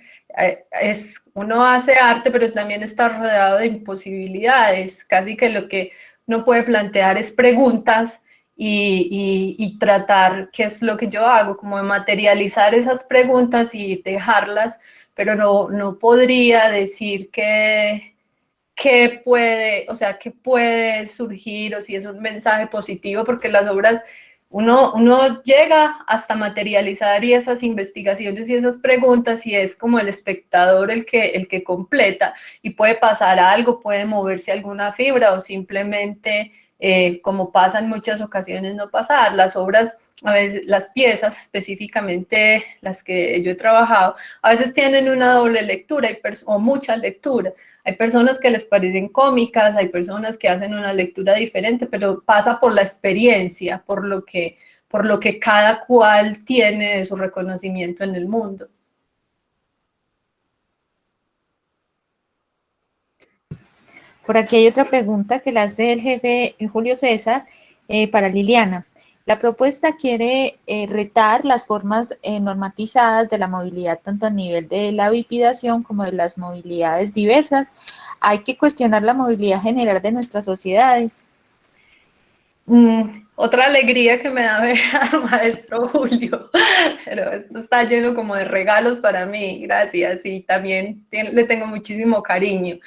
uno hace arte, pero también está rodeado de imposibilidades. Casi que lo que uno puede plantear es preguntas y tratar, qué es lo que yo hago, como de materializar esas preguntas y dejarlas, pero no podría decir qué puede, o sea, qué puede surgir o si es un mensaje positivo, porque las obras, uno llega hasta materializar y esas investigaciones y esas preguntas, y es como el espectador el que completa, y puede pasar algo, puede moverse alguna fibra o simplemente, como pasa en muchas ocasiones, no pasar. Las obras, a veces las piezas, específicamente las que yo he trabajado, a veces tienen una doble lectura o muchas lecturas. Hay personas que les parecen cómicas, hay personas que hacen una lectura diferente, pero pasa por la experiencia, por lo que cada cual tiene de su reconocimiento en el mundo. Por aquí hay otra pregunta que la hace el jefe Julio César para Liliana. La propuesta quiere retar las formas normatizadas de la movilidad, tanto a nivel de la bipidación como de las movilidades diversas. Hay que cuestionar la movilidad general de nuestras sociedades. Otra alegría que me da ver al maestro Julio, pero esto está lleno como de regalos para mí, gracias, y también le tengo muchísimo cariño.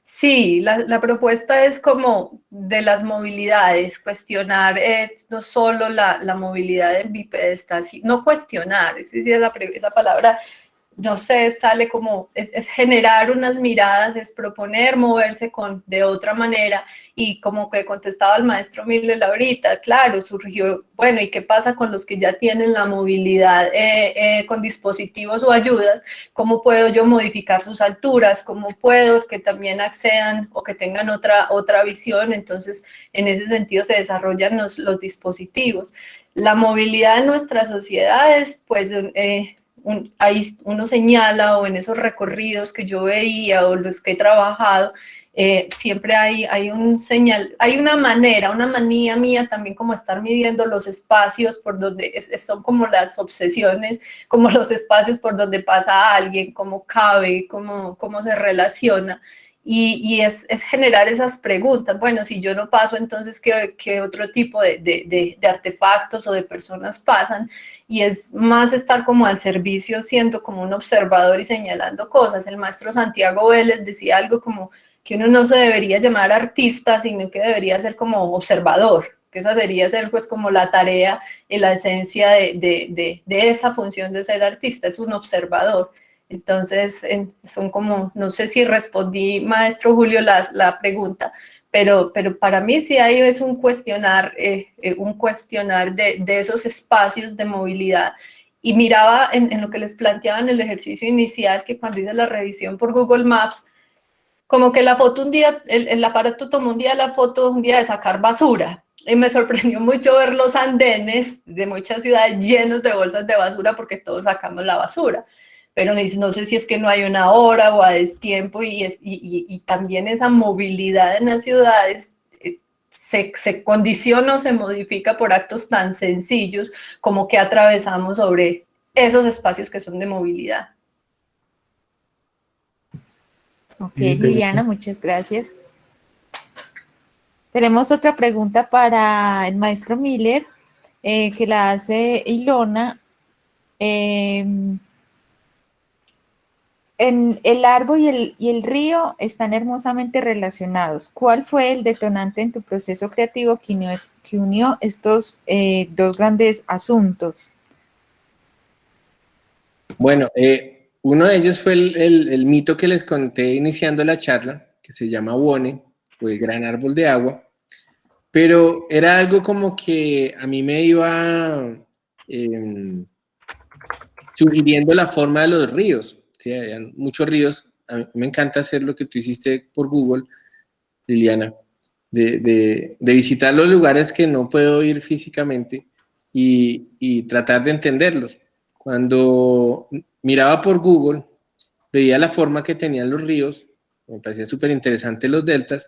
Sí, la propuesta es como de las movilidades, cuestionar no solo la movilidad en bipedestal, no cuestionar, esa palabra no sé, sale como, es generar unas miradas, es proponer moverse de otra manera, y como que contestaba el maestro Miller ahorita, claro, surgió, bueno, ¿y qué pasa con los que ya tienen la movilidad con dispositivos o ayudas? ¿Cómo puedo yo modificar sus alturas? ¿Cómo puedo que también accedan o que tengan otra visión? Entonces, en ese sentido se desarrollan los dispositivos. La movilidad en nuestras sociedades, pues, ahí uno señala, o en esos recorridos que yo veía o los que he trabajado, siempre hay un señal, hay una manía mía también, como estar midiendo los espacios por donde, son como las obsesiones, como los espacios por donde pasa alguien, cómo cabe, cómo se relaciona. Y es generar esas preguntas. Bueno, si yo no paso, entonces, ¿qué otro tipo de artefactos o de personas pasan? Y es más estar como al servicio, siendo como un observador y señalando cosas. El maestro Santiago Vélez decía algo como que uno no se debería llamar artista, sino que debería ser como observador, que esa debería ser pues como la tarea y la esencia de esa función de ser artista, es un observador. Entonces, son como, no sé si respondí, maestro Julio, la pregunta, pero para mí sí hay es un cuestionar de esos espacios de movilidad. Y miraba en lo que les planteaba en el ejercicio inicial, que cuando hice la revisión por Google Maps, como que la foto un día, el aparato tomó un día la foto, un día de sacar basura. Y me sorprendió mucho ver los andenes de muchas ciudades llenos de bolsas de basura, porque todos sacamos la basura. Pero no sé si es que no hay una hora o a destiempo, y también esa movilidad en las ciudades se condiciona o se modifica por actos tan sencillos como que atravesamos sobre esos espacios que son de movilidad. Ok, Liliana, muchas gracias. Tenemos otra pregunta para el maestro Miller, que la hace Ilona. El árbol y el río están hermosamente relacionados. ¿Cuál fue el detonante en tu proceso creativo que unió estos dos grandes asuntos? Bueno, uno de ellos fue el mito que les conté iniciando la charla, que se llama Wone, o el gran árbol de agua, pero era algo como que a mí me iba sugiriendo la forma de los ríos. ¿Sí? Hay muchos ríos. A mí me encanta hacer lo que tú hiciste por Google, Liliana, de visitar los lugares que no puedo ir físicamente y tratar de entenderlos. Cuando miraba por Google, veía la forma que tenían los ríos, me parecía súper interesante los deltas,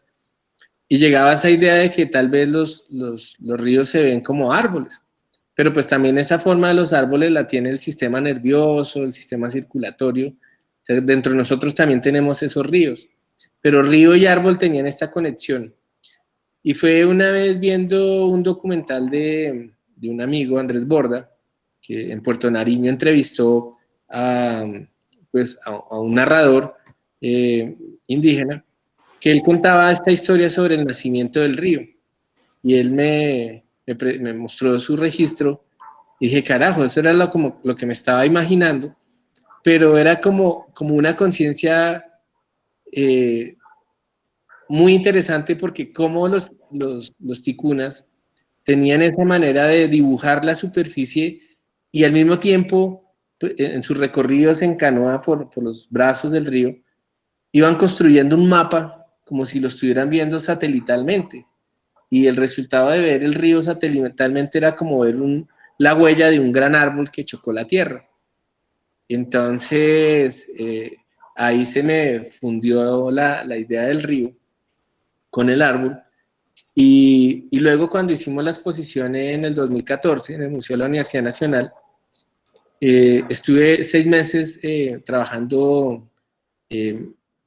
y llegaba a esa idea de que tal vez los ríos se ven como árboles. Pero pues también esa forma de los árboles la tiene el sistema nervioso, el sistema circulatorio. O sea, dentro de nosotros también tenemos esos ríos. Pero río y árbol tenían esta conexión. Y fue una vez viendo un documental de un amigo, Andrés Borda, que en Puerto Nariño entrevistó a un narrador indígena, que él contaba esta historia sobre el nacimiento del río. Y él me mostró su registro y dije, carajo, eso era lo que me estaba imaginando, pero era como una conciencia muy interesante, porque como los ticunas tenían esa manera de dibujar la superficie y al mismo tiempo en sus recorridos en canoa por los brazos del río iban construyendo un mapa como si lo estuvieran viendo satelitalmente. Y el resultado de ver el río satelitalmente era como ver la huella de un gran árbol que chocó la tierra. Entonces, ahí se me fundió la idea del río con el árbol. Y luego, cuando hicimos la exposición en el 2014 en el Museo de la Universidad Nacional, estuve 6 meses trabajando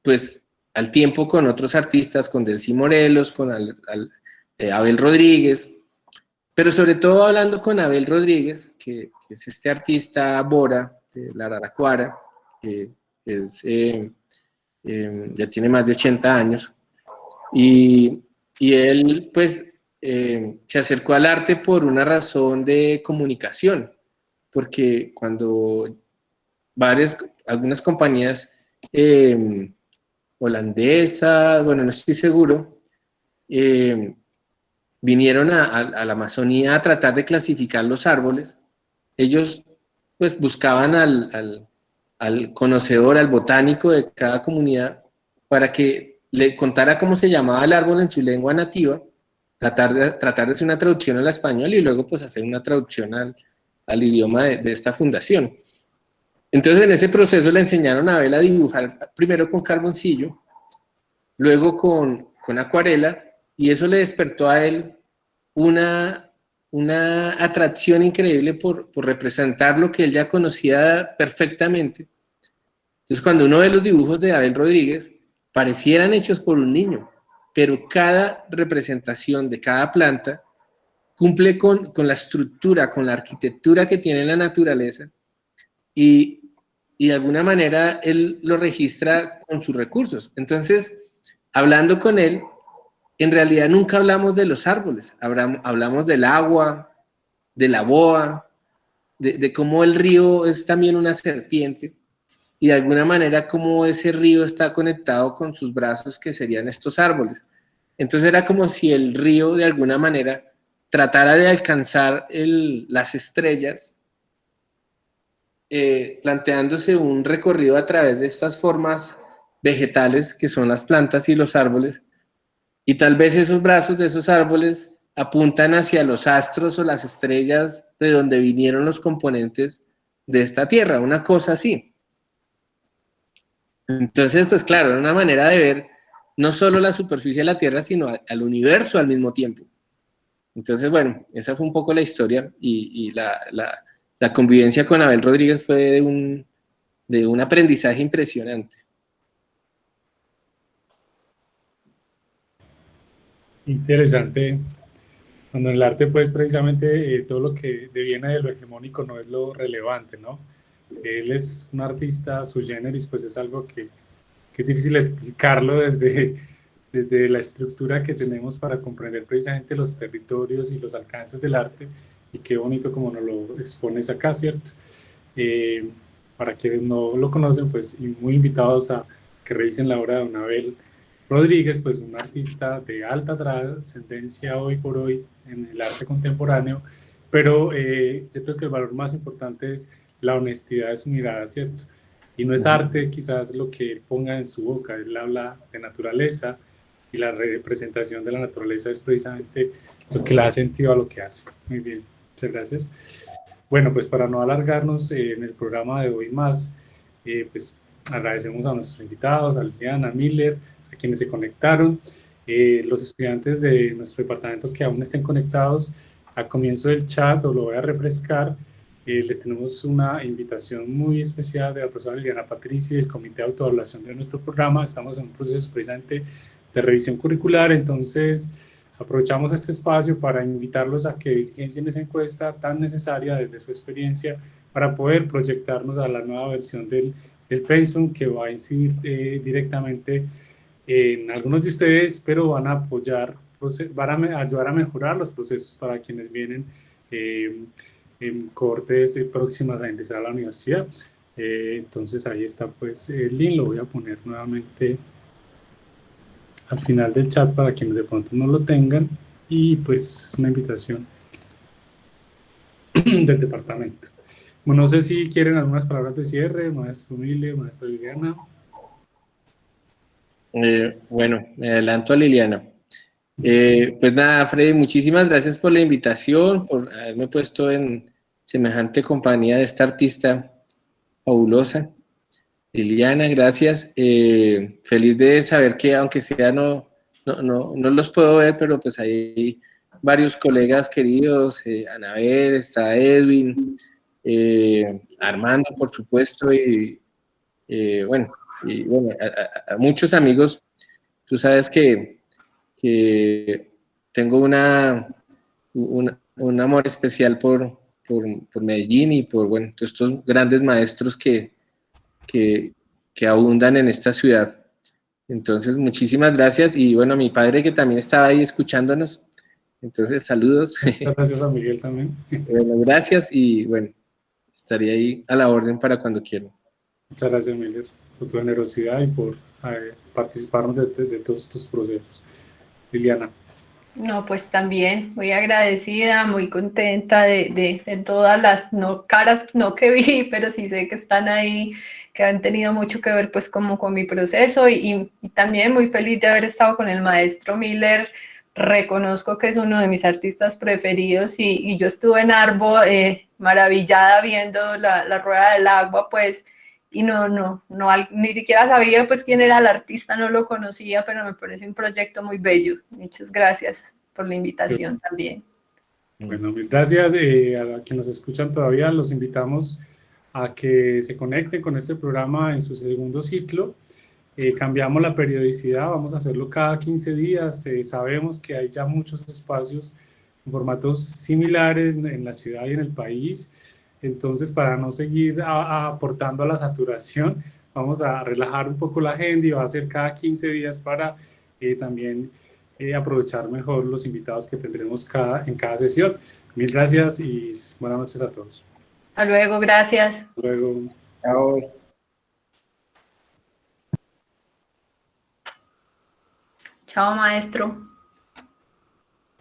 pues al tiempo con otros artistas, con Delcy Morelos, con Abel Rodríguez, pero sobre todo hablando con Abel Rodríguez, que es este artista bora de la Araraquara, que ya tiene más de 80 años, y él pues se acercó al arte por una razón de comunicación, porque cuando algunas compañías holandesas, bueno, no estoy seguro, vinieron a la Amazonía a tratar de clasificar los árboles. Ellos pues buscaban al conocedor, al botánico de cada comunidad, para que le contara cómo se llamaba el árbol en su lengua nativa, tratar de hacer una traducción al español y luego pues hacer una traducción al idioma de esta fundación. Entonces en ese proceso le enseñaron a Abel a dibujar primero con carboncillo, luego con acuarela, y eso le despertó a él una atracción increíble por representar lo que él ya conocía perfectamente. Entonces cuando uno ve los dibujos de Abel Rodríguez, parecieran hechos por un niño, pero cada representación de cada planta cumple con la estructura, con la arquitectura que tiene la naturaleza, y de alguna manera él lo registra con sus recursos. Entonces, hablando con él, en realidad nunca hablamos de los árboles, hablamos del agua, de la boa, de cómo el río es también una serpiente, y de alguna manera cómo ese río está conectado con sus brazos, que serían estos árboles. Entonces era como si el río de alguna manera tratara de alcanzar las estrellas, planteándose un recorrido a través de estas formas vegetales que son las plantas y los árboles, y tal vez esos brazos de esos árboles apuntan hacia los astros o las estrellas de donde vinieron los componentes de esta tierra, una cosa así. Entonces, pues claro, era una manera de ver no solo la superficie de la Tierra, sino al universo al mismo tiempo. Entonces, bueno, esa fue un poco la historia, y la convivencia con Abel Rodríguez fue de un aprendizaje impresionante. Interesante. Cuando en el arte, pues precisamente todo lo que deviene de lo hegemónico no es lo relevante, ¿no? Él es un artista sui generis, pues es algo que es difícil explicarlo desde la estructura que tenemos para comprender precisamente los territorios y los alcances del arte, y qué bonito como nos lo expones acá, ¿cierto? Para quienes no lo conocen, pues y muy invitados a que revisen la obra de don Abel Rodríguez, pues un artista de alta trascendencia hoy por hoy en el arte contemporáneo, pero yo creo que el valor más importante es la honestidad de su mirada, ¿cierto? Y no es arte quizás lo que ponga en su boca, él habla de naturaleza, y la representación de la naturaleza es precisamente lo que le da sentido a lo que hace. Muy bien, muchas gracias. Bueno, pues para no alargarnos en el programa de hoy más, pues agradecemos a nuestros invitados, a Liliana, a Miller, a quienes se conectaron, los estudiantes de nuestro departamento que aún estén conectados. Al comienzo del chat, o lo voy a refrescar, les tenemos una invitación muy especial de la profesora Liliana Patrici del Comité de Autoevaluación de nuestro programa. Estamos en un proceso precisamente de revisión curricular, entonces aprovechamos este espacio para invitarlos a que diligencien esa encuesta tan necesaria desde su experiencia para poder proyectarnos a la nueva versión del pensum, que va a incidir directamente en algunos de ustedes, pero van a apoyar, van a ayudar a mejorar los procesos para quienes vienen en cortes próximas a ingresar a la universidad. Entonces ahí está pues el link, lo voy a poner nuevamente al final del chat para quienes de pronto no lo tengan, y pues una invitación del departamento. Bueno, no sé si quieren algunas palabras de cierre, maestro Mille, maestra Liliana. Bueno, me adelanto a Liliana. Pues nada, Freddy, muchísimas gracias por la invitación, por haberme puesto en semejante compañía de esta artista fabulosa. Liliana, gracias. Feliz de saber que, aunque sea no los puedo ver, pero pues hay varios colegas queridos, Anabel, está Edwin, Armando, por supuesto, y bueno, a muchos amigos. Tú sabes que tengo un amor especial por Medellín y por, bueno, todos estos grandes maestros que abundan en esta ciudad. Entonces, muchísimas gracias. Y bueno, a mi padre, que también estaba ahí escuchándonos. Entonces, saludos. Muchas gracias a Miguel también. Bueno, gracias, y bueno, estaría ahí a la orden para cuando quieran. Muchas gracias, Miller, por tu generosidad y por participarnos de todos tus procesos. Liliana. No, pues también muy agradecida, muy contenta de todas las caras no que vi, pero sí sé que están ahí, que han tenido mucho que ver pues como con mi proceso y también muy feliz de haber estado con el maestro Miller. Reconozco que es uno de mis artistas preferidos y yo estuve en Arbo maravillada viendo la Rueda del Agua, pues, y ni siquiera sabía pues quién era el artista, no lo conocía, pero me parece un proyecto muy bello. Muchas gracias por la invitación también. Bueno, mil gracias. A quienes nos escuchan todavía, los invitamos a que se conecten con este programa en su segundo ciclo. Cambiamos la periodicidad, vamos a hacerlo cada 15 días. Sabemos que hay ya muchos espacios en formatos similares en la ciudad y en el país. Entonces, para no seguir aportando a la saturación, vamos a relajar un poco la agenda y va a ser cada 15 días para también aprovechar mejor los invitados que tendremos en cada sesión. Mil gracias y buenas noches a todos. Hasta luego, gracias. Hasta luego. Chao. Chao, maestro.